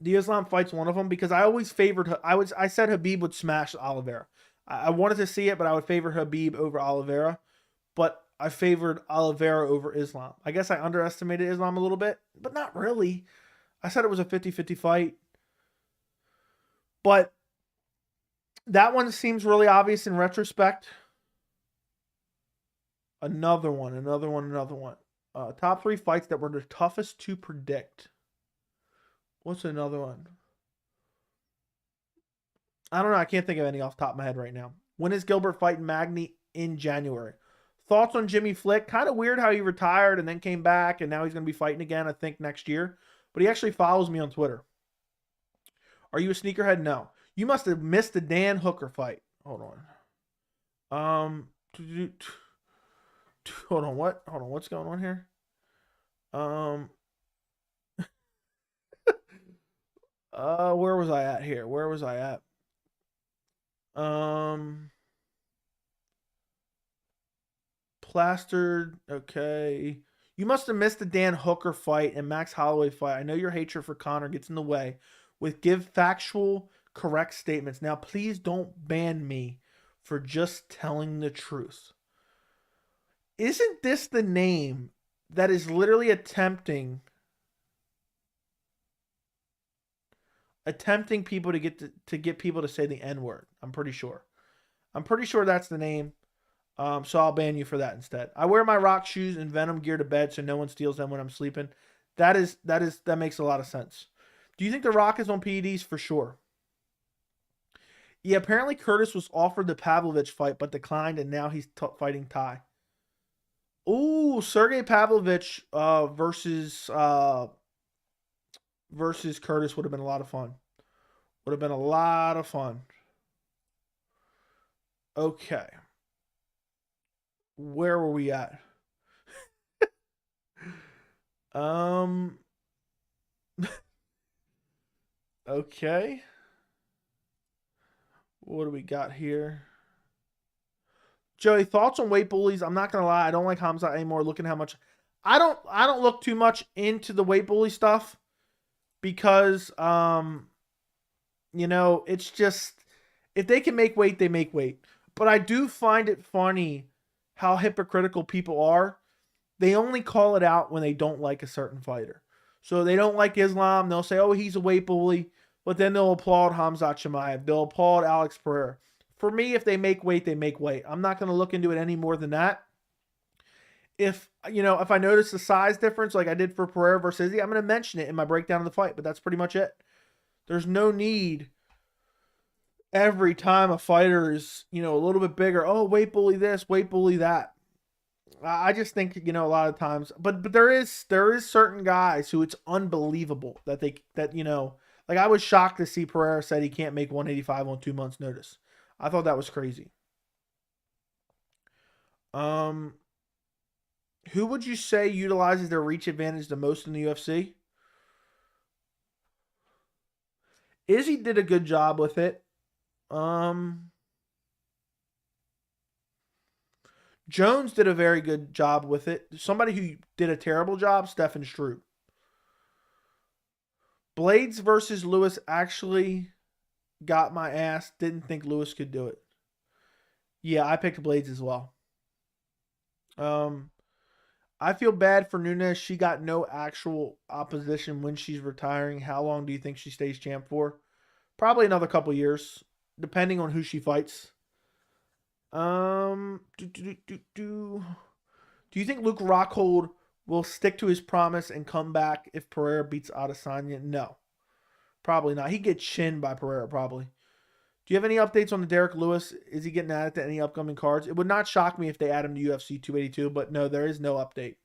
The Islam fight's one of them because I always favored. I said Khabib would smash Oliveira. I wanted to see it, but I would favor Khabib over Oliveira. But I favored Oliveira over Islam. I guess I underestimated Islam a little bit, but not really. I said it was a 50-50 fight. But that one seems really obvious in retrospect. Another one. Top 3 fights that were the toughest to predict. What's another one? I don't know. I can't think of any off the top of my head right now. When is Gilbert fighting Magny in January? Thoughts on Jimmy Flick? Kind of weird how he retired and then came back, and now he's going to be fighting again, I think, next year. But he actually follows me on Twitter. Are you a sneakerhead? No. You must have missed the Dan Hooker fight. Hold on. Hold on. What? Hold on. What's going on here? Where was I at here? Plastered. Okay. You must have missed the Dan Hooker fight and Max Holloway fight. I know your hatred for Conor gets in the way with give factual, correct statements. Now, please don't ban me for just telling the truth. Isn't this the name that is literally attempting people to get people to say the N-word? I'm pretty sure that's the name. So I'll ban you for that instead. I wear my rock shoes and Venom gear to bed so no one steals them when I'm sleeping. That makes a lot of sense. Do you think The Rock is on PEDs? For sure. Yeah, apparently Curtis was offered the Pavlovich fight but declined, and now he's fighting Ty. Ooh, Sergey Pavlovich versus Curtis would have been a lot of fun. Okay. Where were we at? Okay. What do we got here? Joey, thoughts on weight bullies? I'm not gonna lie, I don't like Hamzat anymore. Looking how much I don't look too much into the weight bully stuff because it's just if they can make weight, they make weight. But I do find it funny how hypocritical people are. They only call it out when they don't like a certain fighter. So they don't like Islam, they'll say, oh, he's a weight bully, but then they'll applaud Khamzat Chimaev. They'll applaud Alex Pereira. For me, if they make weight, they make weight. I'm not going to look into it any more than that. If I notice the size difference like I did for Pereira versus Izzy, I'm going to mention it in my breakdown of the fight, but that's pretty much it. There's no need every time a fighter is, a little bit bigger, oh, weight bully this, weight bully that. I just think, a lot of times, but there is certain guys who it's unbelievable that like I was shocked to see Pereira said he can't make 185 on 2 months notice. I thought that was crazy. Who would you say utilizes their reach advantage the most in the UFC? Izzy did a good job with it. Jones did a very good job with it. Somebody who did a terrible job, Stefan Struve. Blades versus Lewis actually got my ass. Didn't think Lewis could do it. Yeah, I picked Blades as well. I feel bad for Nunes. She got no actual opposition when she's retiring. How long do you think she stays champ for? Probably another couple years, depending on who she fights. Do you think Luke Rockhold will stick to his promise and come back if Pereira beats Adesanya? No. Probably not. He'd get chinned by Pereira, probably. Do you have any updates on the Derek Lewis? Is he getting added to any upcoming cards? It would not shock me if they add him to UFC 282, but no, there is no update.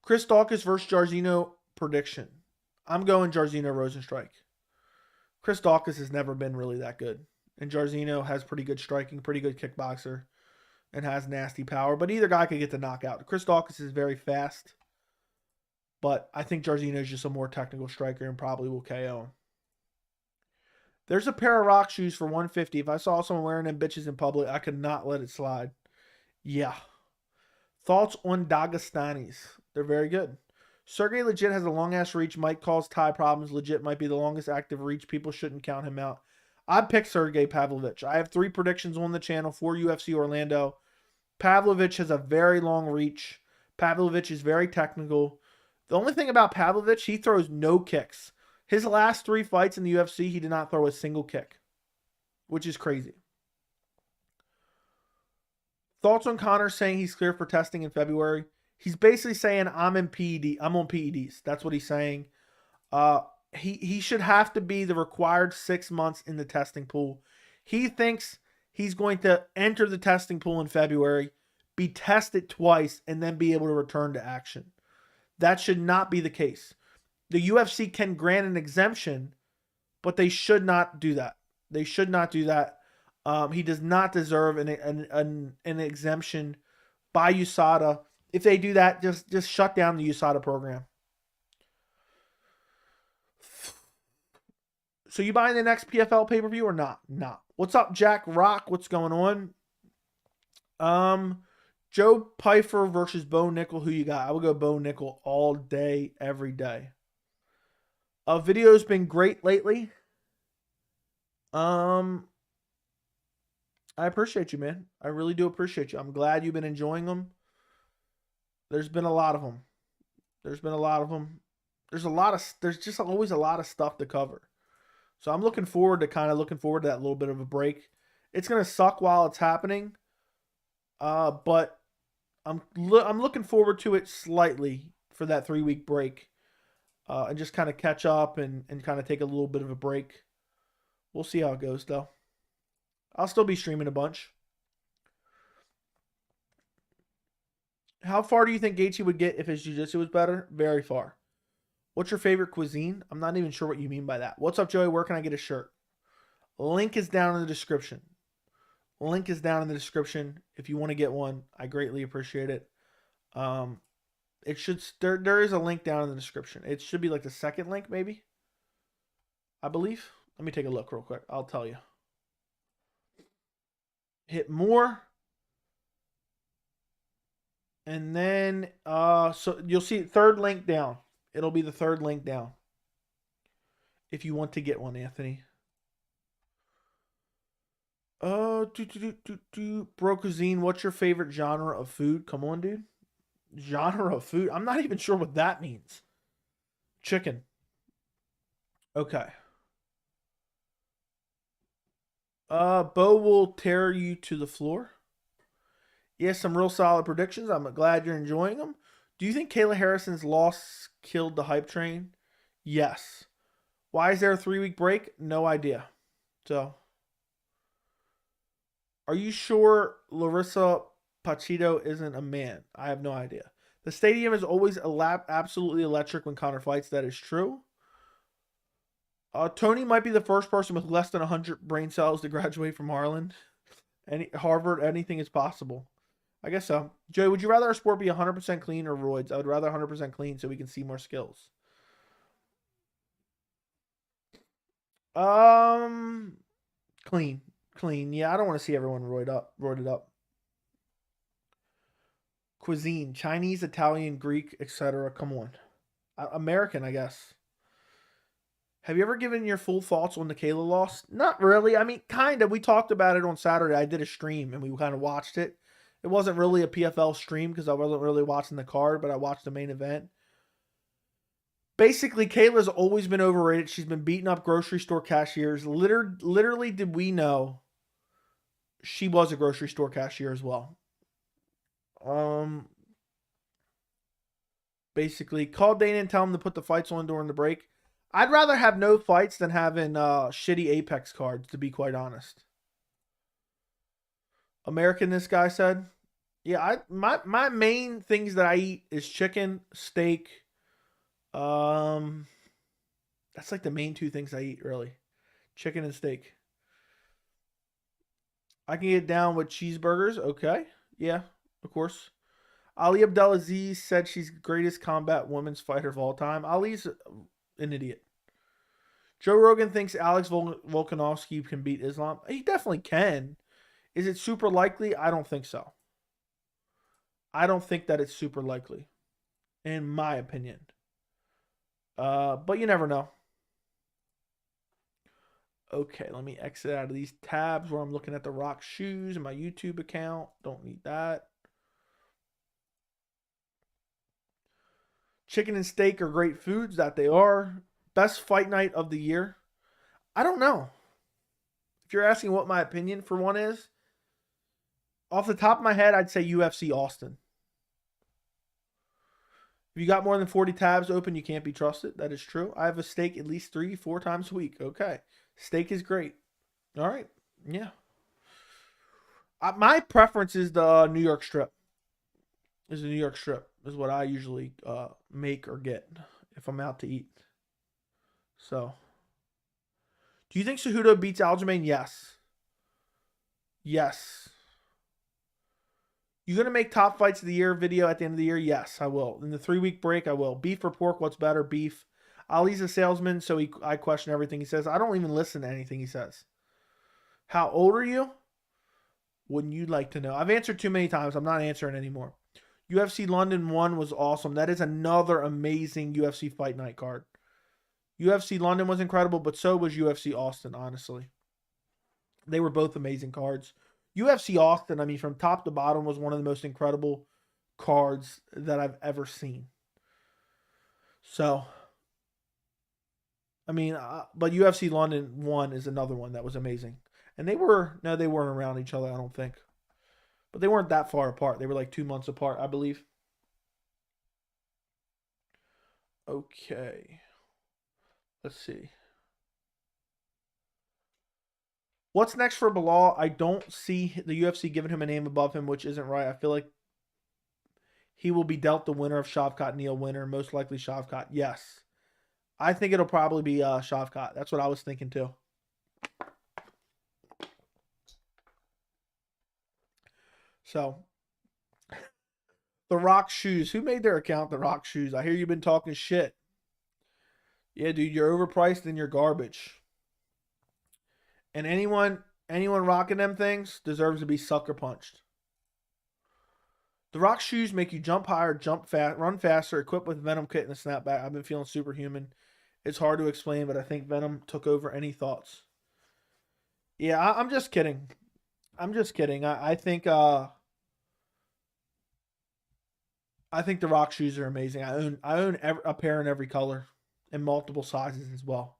Chris Daukaus versus Jairzinho prediction. I'm going Jairzinho Rosenstrike. Chris Daukaus has never been really that good. And Jairzinho has pretty good striking, pretty good kickboxer, and has nasty power. But either guy could get the knockout. Chris Daukaus is very fast. But I think Jairzinho is just a more technical striker and probably will KO him. There's a pair of rock shoes for 150. If I saw someone wearing them bitches in public, I could not let it slide. Yeah. Thoughts on Dagestanis? They're very good. Sergey legit has a long-ass reach. Might cause tie problems. Legit might be the longest active reach. People shouldn't count him out. I'd pick Sergey Pavlovich. I have 3 predictions on the channel for UFC Orlando. Pavlovich has a very long reach. Pavlovich is very technical. The only thing about Pavlovich, he throws no kicks. His last 3 fights in the UFC, he did not throw a single kick, which is crazy. Thoughts on Conor saying he's clear for testing in February? He's basically saying I'm on PEDs. That's what he's saying. He should have to be the required 6 months in the testing pool. He thinks he's going to enter the testing pool in February, be tested twice, and then be able to return to action. That should not be the case. The UFC can grant an exemption, but they should not do that. They should not do that. He does not deserve an exemption by USADA. If they do that, just shut down the USADA program. So you buying the next PFL pay-per-view or not? Nah. What's up, Jack Rock? What's going on? Joe Pyfer versus Bo Nickel. Who you got? I would go Bo Nickel all day, every day. Video's been great lately. I appreciate you, man. I really do appreciate you. I'm glad you've been enjoying them. There's been a lot of them. There's just always a lot of stuff to cover. So I'm looking forward to that little bit of a break. It's going to suck while it's happening. But I'm looking forward to it slightly for that 3-week break. And just kind of catch up and kind of take a little bit of a break. We'll see how it goes, though. I'll still be streaming a bunch. How far do you think Gaethje would get if his jiu-jitsu was better? Very far. What's your favorite cuisine? I'm not even sure what you mean by that. What's up, Joey? Where can I get a shirt? Link is down in the description. Link is down in the description. If you want to get one, I greatly appreciate it. There is a link down in the description. It should be like the second link, maybe. I believe. Let me take a look real quick. I'll tell you. Hit more. And then, so you'll see third link down. It'll be the third link down. If you want to get one, Anthony. Bro Cuisine, what's your favorite genre of food? Come on, dude. Genre of food? I'm not even sure what that means. Chicken. Okay. Bo will tear you to the floor. Yes, some real solid predictions. I'm glad you're enjoying them. Do you think Kayla Harrison's loss killed the hype train? Yes. Why is there a 3-week break? No idea. So, are you sure Larissa Pacheco isn't a man? I have no idea. The stadium is always absolutely electric when Conor fights. That is true. Tony might be the first person with less than 100 brain cells to graduate from Harvard. Anything is possible. I guess so. Joey, would you rather our sport be 100% clean or roids? I would rather 100% clean so we can see more skills. Clean. Yeah, I don't want to see everyone roided up. Cuisine, Chinese, Italian, Greek, etc. Come on. American, I guess. Have you ever given your full thoughts on the Kayla loss? Not really. I mean, kind of. We talked about it on Saturday. I did a stream and we kind of watched it. It wasn't really a PFL stream because I wasn't really watching the card, but I watched the main event. Basically, Kayla's always been overrated. She's been beating up grocery store cashiers. Literally, did we know she was a grocery store cashier as well? Basically, call Dana and tell him to put the fights on during the break. I'd rather have no fights than having shitty Apex cards, to be quite honest. American, this guy said. Yeah, my main things that I eat is chicken, steak. That's like the main 2 things I eat, really. Chicken and steak. I can get down with cheeseburgers. Okay. Yeah, of course. Ali Abdelaziz said she's the greatest combat women's fighter of all time. Ali's an idiot. Joe Rogan thinks Alex Volkanovski can beat Islam. He definitely can. Is it super likely? I don't think so. I don't think that it's super likely, in my opinion. But you never know. Okay, let me exit out of these tabs where I'm looking at the Rock shoes and my YouTube account. Don't need that. Chicken and steak are great foods, that they are. Best fight night of the year? I don't know. If you're asking what my opinion for one is, off the top of my head, I'd say UFC Austin. If you got more than 40 tabs open, you can't be trusted. That is true. I have a steak at least 3-4 times a week. Okay. Steak is great. All right. Yeah. My preference is the New York strip. Is the New York strip. Is what I usually make or get if I'm out to eat. So. Do you think Cejudo beats Aljamain? Yes. Yes. You going to make top fights of the year video at the end of the year? Yes, I will. In the 3-week break, I will. Beef or pork, what's better? Beef. Ali's a salesman, so I question everything he says. I don't even listen to anything he says. How old are you? Wouldn't you like to know? I've answered too many times. I'm not answering anymore. UFC London 1 was awesome. That is another amazing UFC Fight Night card. UFC London was incredible, but so was UFC Austin, honestly. They were both amazing cards. UFC Austin, I mean, from top to bottom, was one of the most incredible cards that I've ever seen. So, I mean, but UFC London 1 is another one that was amazing. And they weren't around each other, I don't think. But they weren't that far apart. They were like 2 months apart, I believe. Okay. Let's see. What's next for Bilal? I don't see the UFC giving him a name above him, which isn't right. I feel like he will be dealt the winner of Shavkat Neal winner, most likely Shavkat. Yes. I think it'll probably be Shavkat. That's what I was thinking too. So, The Rock shoes. Who made their account The Rock shoes? I hear you've been talking shit. Yeah, dude, you're overpriced and you're garbage. And anyone rocking them things deserves to be sucker punched. The Rock shoes make you jump higher, jump fast, run faster, equipped with Venom kit and a snapback. I've been feeling superhuman. It's hard to explain, but I think Venom took over. Any thoughts? Yeah, I'm just kidding. I'm just kidding. I think the Rock shoes are amazing. I own a pair in every color and multiple sizes as well.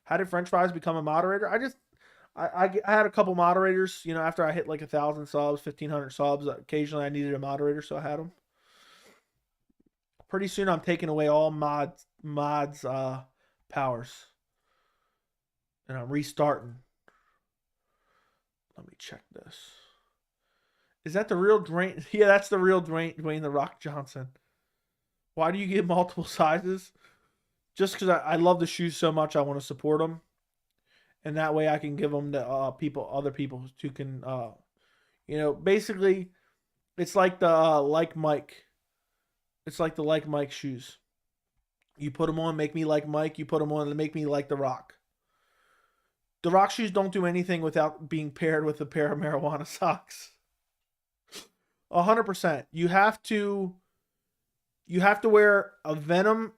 How did French Fries become a moderator? I had a couple moderators, you know, after I hit like 1,000 subs, 1,500 subs. Occasionally I needed a moderator, so I had them. Pretty soon I'm taking away all mods powers. And I'm restarting. Let me check this. Is that the real Dwayne? Yeah, that's the real Dwayne The Rock Johnson. Why do you get multiple sizes? Just because I love the shoes so much, I want to support them. And that way I can give them to other people who can, you know, basically, it's like the like Mike. It's like the like Mike shoes. You put them on, make me like Mike. You put them on and make me like The Rock. The Rock shoes don't do anything without being paired with a pair of marijuana socks. 100%. You have to wear a Venom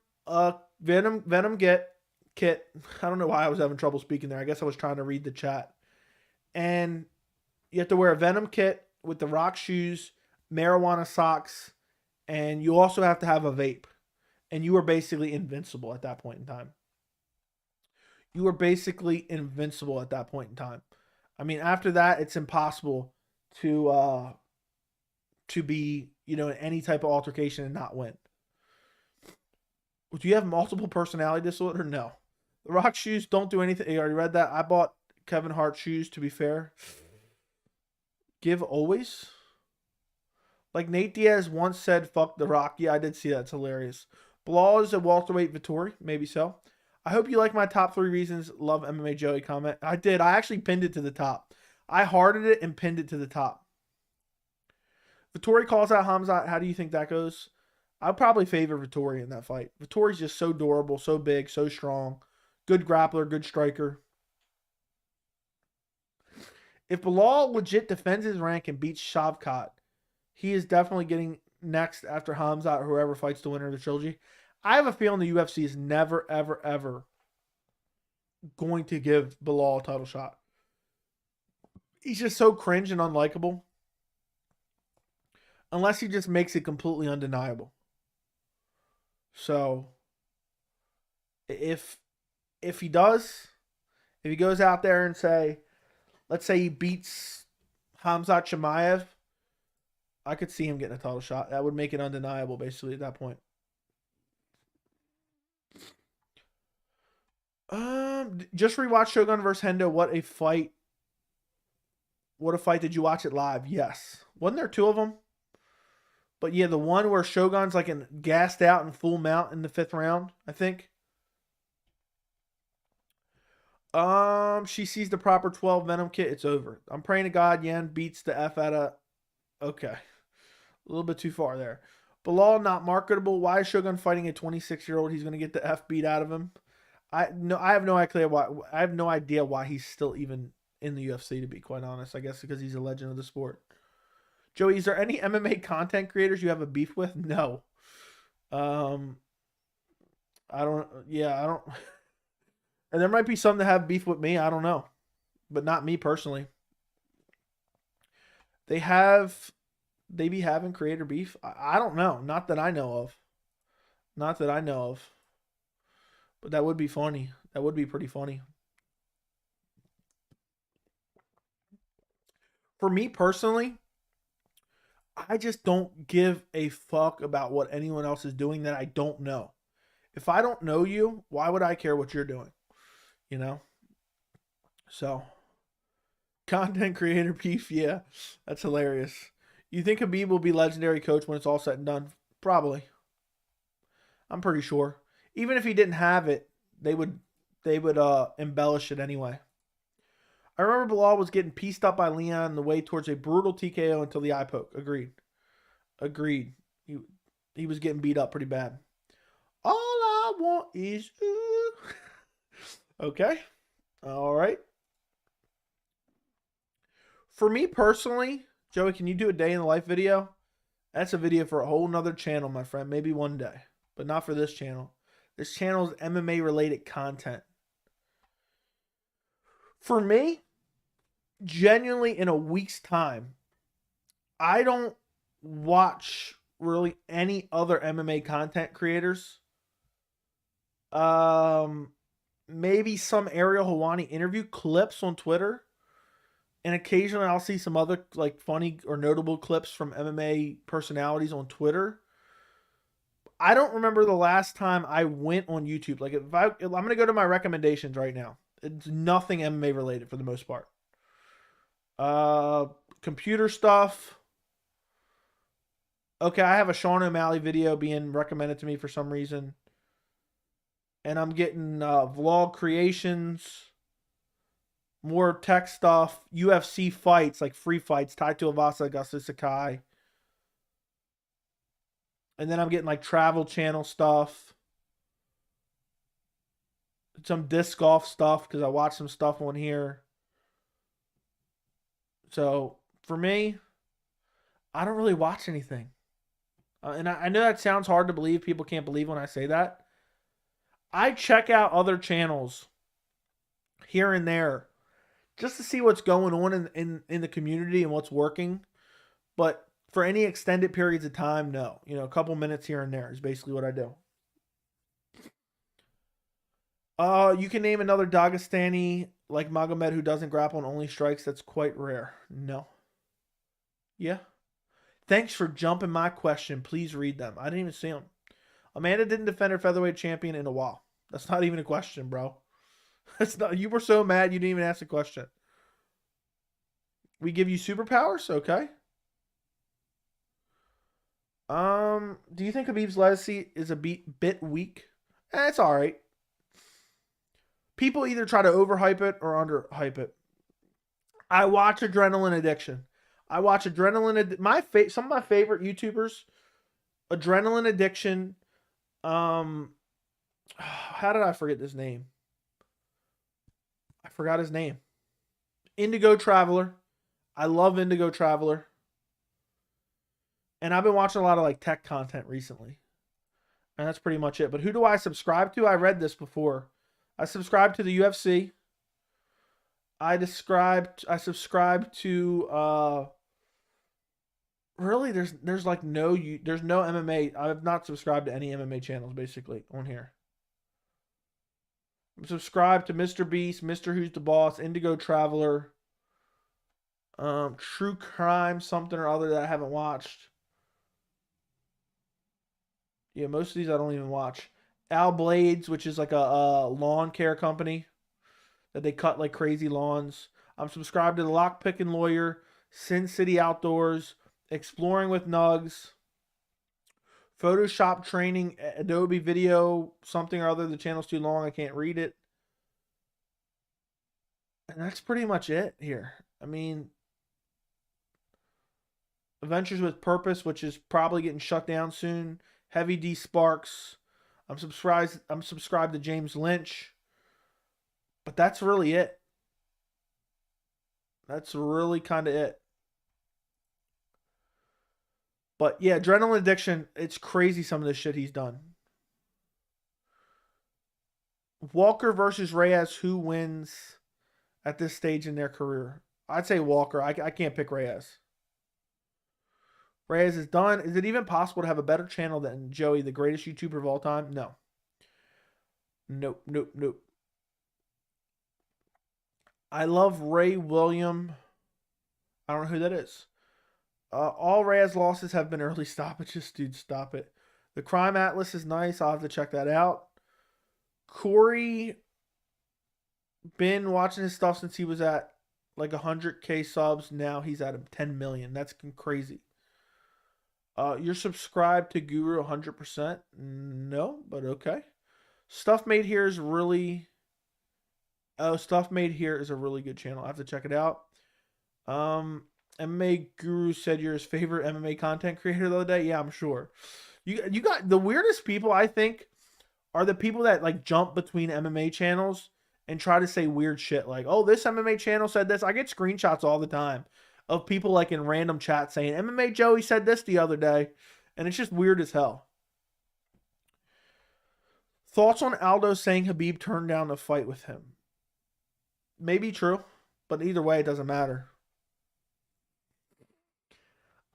kit. I don't know why I was having trouble speaking there. I guess I was trying to read the chat. And you have to wear a Venom kit with the Rock shoes, marijuana socks, and you also have to have a vape. And you are basically invincible at that point in time. You are basically invincible at that point in time. I mean, after that, it's impossible to be, you know, in any type of altercation and not win. Do you have multiple personality disorder? No. The Rock shoes don't do anything. You already read that. I bought Kevin Hart shoes, to be fair. Give always? Like Nate Diaz once said, fuck The Rock. Yeah, I did see that. It's hilarious. Bilal is a welterweight Vittori. Maybe so. I hope you like my top 3 reasons. Love MMA Joey comment. I did. I actually pinned it to the top. I hearted it and pinned it to the top. Vettori calls out Hamzat. How do you think that goes? I'd probably favor Vettori in that fight. Vettori's just so durable, so big, so strong. Good grappler, good striker. If Bilal legit defends his rank and beats Shavkat, he is definitely getting next after Hamzat or whoever fights the winner of the trilogy. I have a feeling the UFC is never, ever, ever going to give Bilal a title shot. He's just so cringe and unlikable. Unless he just makes it completely undeniable. So, if he does, if he goes out there and let's say he beats Khamzat Chimaev, I could see him getting a title shot. That would make it undeniable, basically, at that point. Just rewatch Shogun vs. Hendo. What a fight. What a fight. Did you watch it live? Yes. Wasn't there two of them? But yeah, the one where Shogun's like gassed out in full mount in the 5th round, I think. She sees the proper 12 Venom kit. It's over. I'm praying to God Jan beats the F out of... Okay. A little bit too far there. Bilal, not marketable. Why is Shogun fighting a 26-year-old? He's going to get the F beat out of him. I have no idea why he's still even in the UFC, to be quite honest. I guess because he's a legend of the sport. Joey, is there any MMA content creators you have a beef with? No. I don't. And there might be some that have beef with me. I don't know. But not me personally. They be having creator beef? I don't know. Not that I know of. Not that I know of. But that would be funny. That would be pretty funny. For me personally, I just don't give a fuck about what anyone else is doing that I don't know. If I don't know you, why would I care what you're doing? You know? So, content creator beef, yeah. That's hilarious. You think Khabib will be legendary coach when it's all said and done? Probably. I'm pretty sure. Even if he didn't have it, they would embellish it anyway. I remember Bilal was getting pieced up by Leon on the way towards a brutal TKO until the eye poke. Agreed. He was getting beat up pretty bad. All I want is you. Okay. All right. For me personally, Joey, can you do a day in the life video? That's a video for a whole nother channel, my friend. Maybe one day. But not for this channel. This channel is MMA related content. For me, genuinely in a week's time, I don't watch really any other MMA content creators. Maybe some Ariel Helwani interview clips on Twitter. And occasionally I'll see some other like funny or notable clips from MMA personalities on Twitter. I don't remember the last time I went on YouTube. Like if I'm going to go to my recommendations right now. It's nothing MMA related for the most part. Computer stuff. Okay, I have a Sean O'Malley video being recommended to me for some reason. And I'm getting vlog creations. More tech stuff. UFC fights, like free fights. Taito Avasa, Augustus Sakai. And then I'm getting like travel channel stuff. Some disc golf stuff because I watched some stuff on here. So for me, I don't really watch anything. And I know that sounds hard to believe. People can't believe when I say that. I check out other channels here and there just to see what's going on in the community and what's working. But for any extended periods of time, no. You know, a couple minutes here and there is basically what I do. You can name another Dagestani like Magomed who doesn't grapple and only strikes. That's quite rare. No. Yeah. Thanks for jumping my question. Please read them. I didn't even see them. Amanda didn't defend her featherweight champion in a while. That's not even a question, bro. That's not. You were so mad you didn't even ask a question. We give you superpowers? Okay. Do you think Khabib's legacy is a bit weak? It's all right. People either try to overhype it or underhype it. I watch Adrenaline Addiction. I watch Adrenaline. Some of my favorite YouTubers, Adrenaline Addiction. How did I forget his name? I forgot his name. Indigo Traveler. I love Indigo Traveler. And I've been watching a lot of like tech content recently. And that's pretty much it. But who do I subscribe to? I read this before. I subscribe to the UFC. I subscribe to really there's like no MMA. I've not subscribed to any MMA channels basically on here. I'm subscribed to Mr. Beast, Mr. Who's the Boss, Indigo Traveler, True Crime, something or other that I haven't watched. Yeah, most of these I don't even watch. Al Blades, which is like a lawn care company that they cut like crazy lawns. I'm subscribed to the Lockpicking Lawyer, Sin City Outdoors, Exploring with Nugs, Photoshop Training, Adobe Video, something or other. The channel's too long. I can't read it. And that's pretty much it here. I mean, Adventures with Purpose, which is probably getting shut down soon. Heavy D Sparks. I'm subscribed to James Lynch. But that's really it. That's really kind of it. But yeah, Adrenaline Addiction, it's crazy some of the shit he's done. Walker versus Reyes, who wins at this stage in their career? I'd say Walker. I can't pick Reyes. Reyes is done. Is it even possible to have a better channel than Joey, the greatest YouTuber of all time? No. Nope, nope, nope. I love Ray William. I don't know who that is. All Reyes losses have been early stoppages. Dude, stop it. The Crime Atlas is nice. I'll have to check that out. Corey, been watching his stuff since he was at like 100K subs. Now he's at 10 million. That's crazy. You're subscribed to Guru 100%? No, but okay. Stuff Made Here is really... Oh, Stuff Made Here is a really good channel. I have to check it out. MMA Guru said you're his favorite MMA content creator the other day. Yeah, I'm sure. You got the weirdest people, I think, are the people that like jump between MMA channels and try to say weird shit. Like, oh, this MMA channel said this. I get screenshots all the time of people like in random chat saying, MMA Joey said this the other day. And it's just weird as hell. Thoughts on Aldo saying Khabib turned down a fight with him? Maybe true, but either way, it doesn't matter.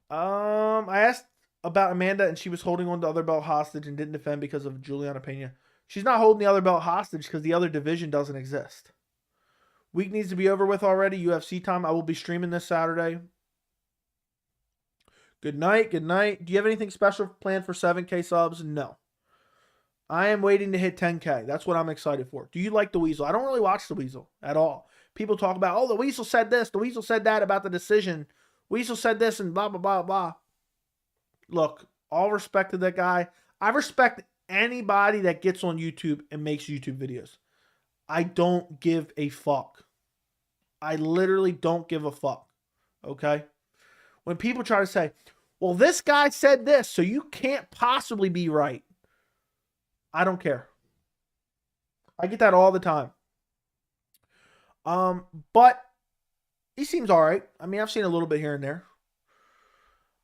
I asked about Amanda, and she was holding on to the other belt hostage and didn't defend because of Juliana Pena. She's not holding the other belt hostage because the other division doesn't exist. Week needs to be over with already. UFC time. I will be streaming this Saturday. Good night. Good night. Do you have anything special planned for 7K subs? No. I am waiting to hit 10K. That's what I'm excited for. Do you like the Weasel? I don't really watch the Weasel at all. People talk about, oh, the Weasel said this. The Weasel said that about the decision. Weasel said this and blah, blah, blah, blah. Look, all respect to that guy. I respect anybody that gets on YouTube and makes YouTube videos. I don't give a fuck. I literally don't give a fuck. Okay? When people try to say, well, this guy said this, so you can't possibly be right. I don't care. I get that all the time. But he seems all right. I mean, I've seen a little bit here and there.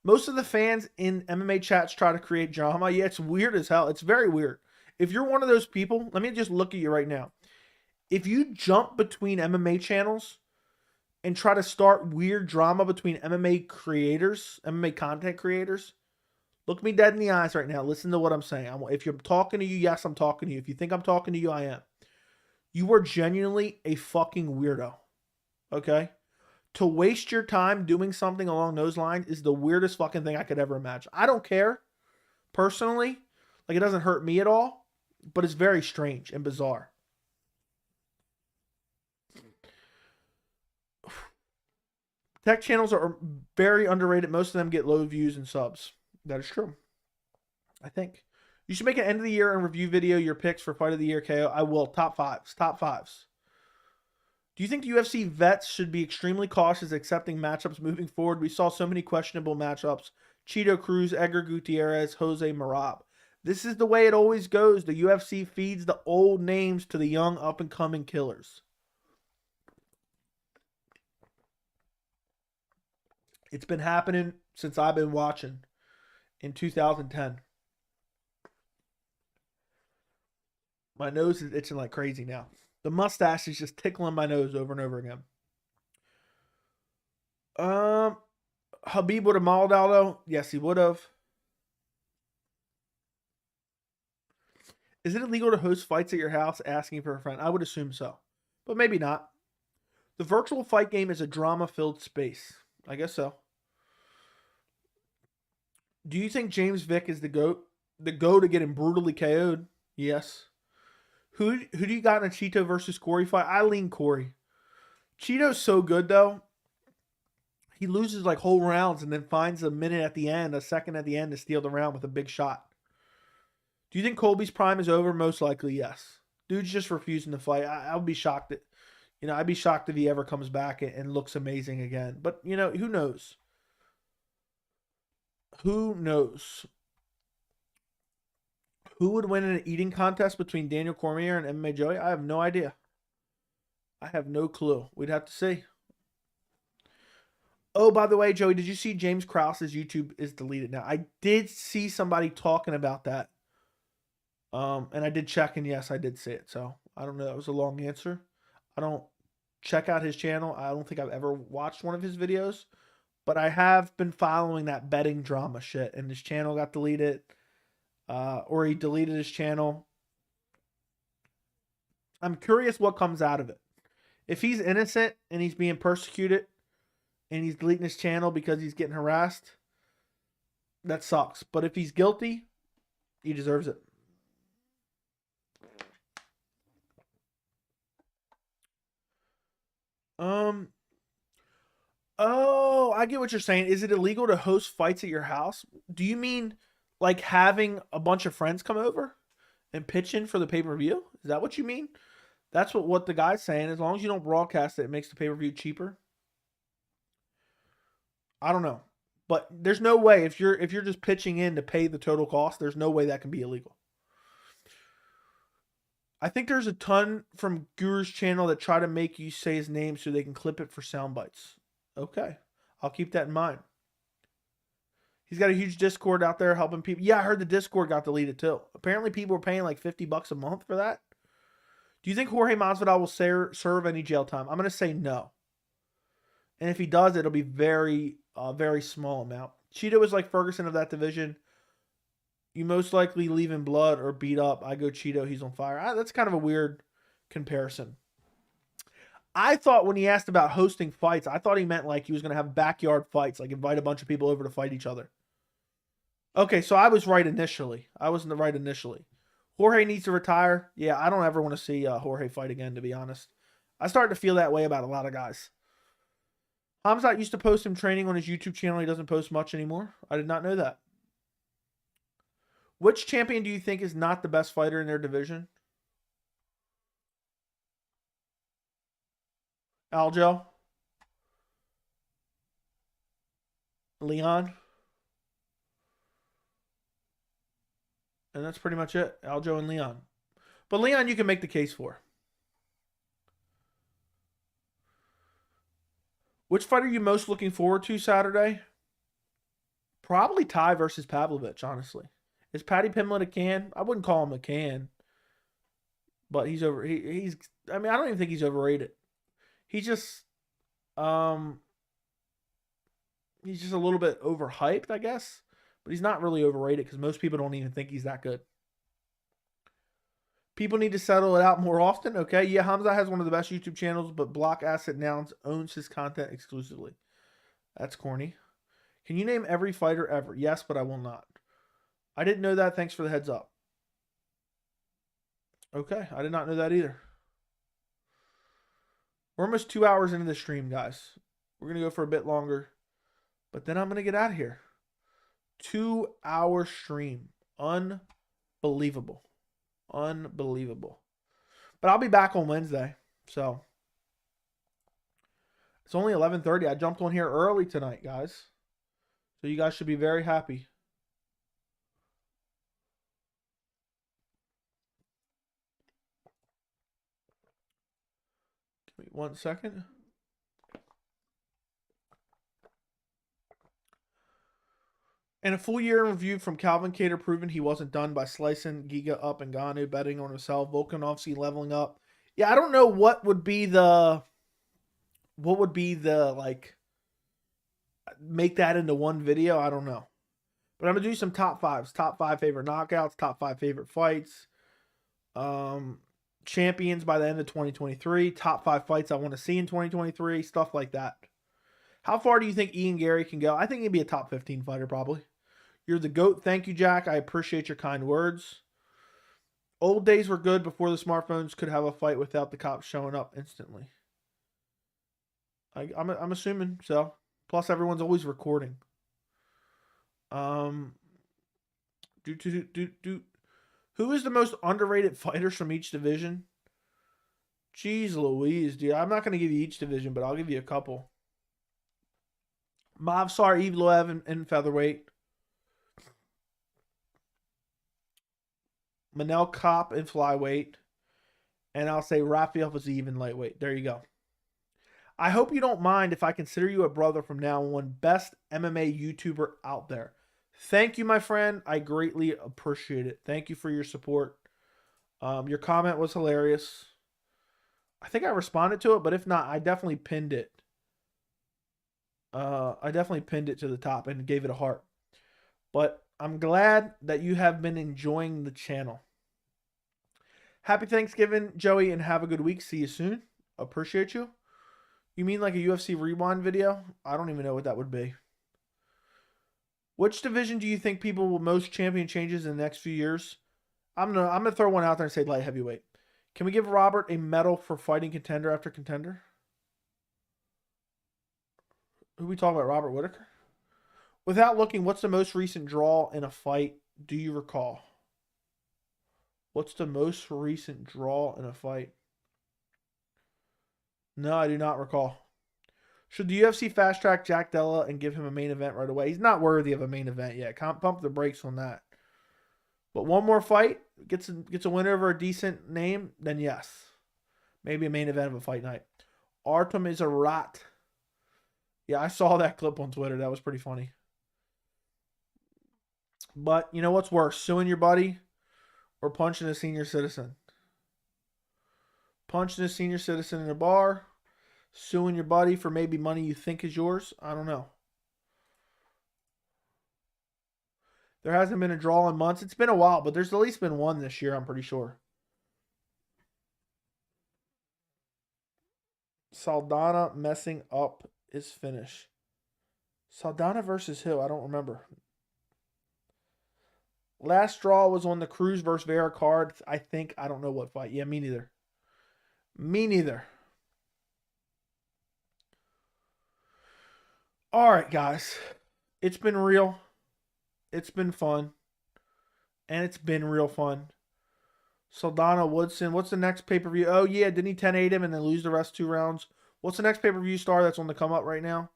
Most of the fans in MMA chats try to create drama. Yeah, it's weird as hell. It's very weird. If you're one of those people, let me just look at you right now. If you jump between MMA channels and try to start weird drama between MMA creators, MMA content creators, look me dead in the eyes right now. Listen to what I'm saying. If you're talking to you, yes, I'm talking to you. If you think I'm talking to you, I am. You are genuinely a fucking weirdo. Okay? To waste your time doing something along those lines is the weirdest fucking thing I could ever imagine. I don't care, personally. Like, it doesn't hurt me at all, but it's very strange and bizarre. Tech channels are very underrated. Most of them get low views and subs. That is true. I think. You should make an end of the year and review video, your picks for fight of the year KO. I will. Top fives. Top fives. Do you think the UFC vets should be extremely cautious accepting matchups moving forward? We saw so many questionable matchups. Cheeto Cruz, Edgar Gutierrez, Jose Marab. This is the way it always goes. The UFC feeds the old names to the young up-and-coming killers. It's been happening since I've been watching in 2010. My nose is itching like crazy now. The mustache is just tickling my nose over and over again. Habib would have mauled Aldo. Yes, he would have. Is it illegal to host fights at your house asking for a friend? I would assume so, but maybe not. The virtual fight game is a drama-filled space. I guess so. Do you think James Vick is the GOAT? The GOAT to getting brutally KO'd? Yes. Who do you got in a Cheeto versus Corey fight? I lean Corey. Cheeto's so good, though. He loses like whole rounds and then finds a minute at the end, a second at the end to steal the round with a big shot. Do you think Colby's prime is over? Most likely, yes. Dude's just refusing to fight. I would be shocked that, I'd be shocked if he ever comes back and looks amazing again. But, who knows? Who knows? Who would win in an eating contest between Daniel Cormier and MMA Joey? I have no idea. I have no clue. We'd have to see. Oh, by the way, Joey, did you see James Krause's YouTube is deleted now? I did see somebody talking about that. And I did check, and yes, I did see it. So, I don't know. That was a long answer. I don't check out his channel. I don't think I've ever watched one of his videos. But I have been following that betting drama shit, and his channel got deleted. Or he deleted his channel. I'm curious what comes out of it. If he's innocent and he's being persecuted and he's deleting his channel because he's getting harassed, that sucks. But if he's guilty, he deserves it. Oh, I get what you're saying. Is it illegal to host fights at your house? Do you mean like having a bunch of friends come over and pitch in for the pay-per-view? Is that what you mean? That's what the guy's saying. As long as you don't broadcast it, it makes the pay-per-view cheaper. I don't know. But there's no way if you're just pitching in to pay the total cost, there's no way that can be illegal. I think there's a ton from Guru's channel that try to make you say his name so they can clip it for sound bites. Okay. I'll keep that in mind. He's got a huge Discord out there helping people. Yeah, I heard the Discord got deleted too. Apparently people were paying like $50 a month for that. Do you think Jorge Masvidal will serve any jail time? I'm going to say no. And if he does, it'll be very small amount. Cheeto is like Ferguson of that division. You most likely leave in blood or beat up. I go Cheeto, he's on fire. That's kind of a weird comparison. I thought when he asked about hosting fights, I thought he meant like he was going to have backyard fights, like invite a bunch of people over to fight each other. Okay, so I was right initially. I wasn't right initially. Jorge needs to retire. Yeah, I don't ever want to see Jorge fight again, to be honest. I started to feel that way about a lot of guys. Hamzat used to post him training on his YouTube channel. He doesn't post much anymore. I did not know that. Which champion do you think is not the best fighter in their division? Aljo? Leon? And that's pretty much it. Aljo and Leon. But Leon you can make the case for. Which fight are you most looking forward to Saturday? Probably Tai versus Pavlovich, honestly. Is Paddy Pimblett a can? I wouldn't call him a can. But he's over. He's. I mean, I don't even think he's overrated. He's just a little bit overhyped, I guess. But he's not really overrated because most people don't even think he's that good. People need to settle it out more often. Okay, yeah, Hamzat has one of the best YouTube channels, but Block Asset now owns his content exclusively. That's corny. Can you name every fighter ever? Yes, but I will not. I didn't know that. Thanks for the heads up. Okay, I did not know that either. We're almost 2 hours into the stream, guys. We're going to go for a bit longer, but then I'm going to get out of here. 2-hour stream. Unbelievable. Unbelievable. But I'll be back on Wednesday, so It's only 11:30. I jumped on here early tonight, guys. So you guys should be very happy. Give me 1 second. And a full year in review from Calvin Kattar proving he wasn't done by slicing Giga up and Ngannou, betting on himself. Volkanovski leveling up. Yeah, I don't know what would be the like make that into one video. I don't know. But I'm gonna do some top fives. Top 5 favorite knockouts, top 5 favorite fights. Champions by the end of 2023, top 5 fights I want to see in 2023, stuff like that. How far do you think Ian Gary can go? I think he'd be a top 15 fighter probably. You're the GOAT. Thank you, Jack. I appreciate your kind words. Old days were good before the smartphones could have a fight without the cops showing up instantly. I'm assuming so. Plus, everyone's always recording. Who is the most underrated fighters from each division? Jeez Louise, dude. I'm not going to give you each division, but I'll give you a couple. Movsar Evloev in featherweight. Manel Kopp in flyweight. And I'll say Rafael Fiziev in lightweight. There you go. I hope you don't mind if I consider you a brother from now on. Best MMA YouTuber out there. Thank you, my friend. I greatly appreciate it. Thank you for your support. Your comment was hilarious. I think I responded to it, but if not, I definitely pinned it. I definitely pinned it to the top and gave it a heart. But I'm glad that you have been enjoying the channel. Happy Thanksgiving, Joey, and have a good week. See you soon. Appreciate you. You mean like a UFC Rewind video? I don't even know what that would be. Which division do you think people will most champion changes in the next few years? I'm gonna throw one out there and say light heavyweight. Can we give Robert a medal for fighting contender after contender? Who we talking about? Robert Whittaker? Without looking, what's the most recent draw in a fight do you recall? What's the most recent draw in a fight? No, I do not recall. Should the UFC fast track Jack Della and give him a main event right away? He's not worthy of a main event yet. Can't pump the brakes on that. But one more fight, gets a winner over a decent name, then yes. Maybe a main event of a fight night. Artem is a rat. Yeah, I saw that clip on Twitter. That was pretty funny. But you know what's worse? Suing your buddy or punching a senior citizen? Punching a senior citizen in a bar. Suing your buddy for maybe money you think is yours. I don't know. There hasn't been a draw in months. It's been a while, but there's at least been one this year, I'm pretty sure. Saldana messing up his finish. Saldana versus who? I don't remember. Last draw was on the Cruz versus Vera card. I think. I don't know what fight. Yeah, me neither. Me neither. All right, guys. It's been real. It's been fun. And it's been real fun. Saldana Woodson. What's the next pay-per-view? Oh, yeah. Didn't he 10-8 him and then lose the rest 2 rounds? What's the next pay-per-view star that's on the come up right now?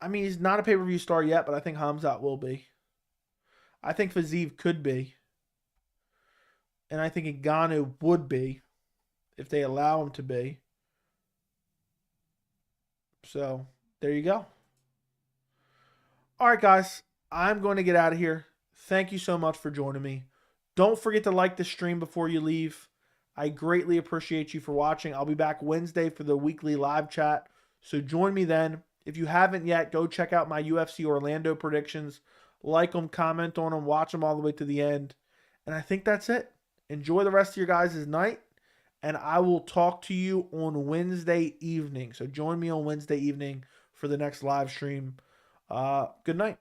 I mean, he's not a pay-per-view star yet, but I think Hamzat will be. I think Fiziev could be. And I think Ngannou would be if they allow him to be. So, there you go. All right, guys. I'm going to get out of here. Thank you so much for joining me. Don't forget to like the stream before you leave. I greatly appreciate you for watching. I'll be back Wednesday for the weekly live chat. So join me then. If you haven't yet, go check out my UFC Orlando predictions. Like them, comment on them, watch them all the way to the end. And I think that's it. Enjoy the rest of your guys' night. And I will talk to you on Wednesday evening. So join me on Wednesday evening for the next live stream. Good night.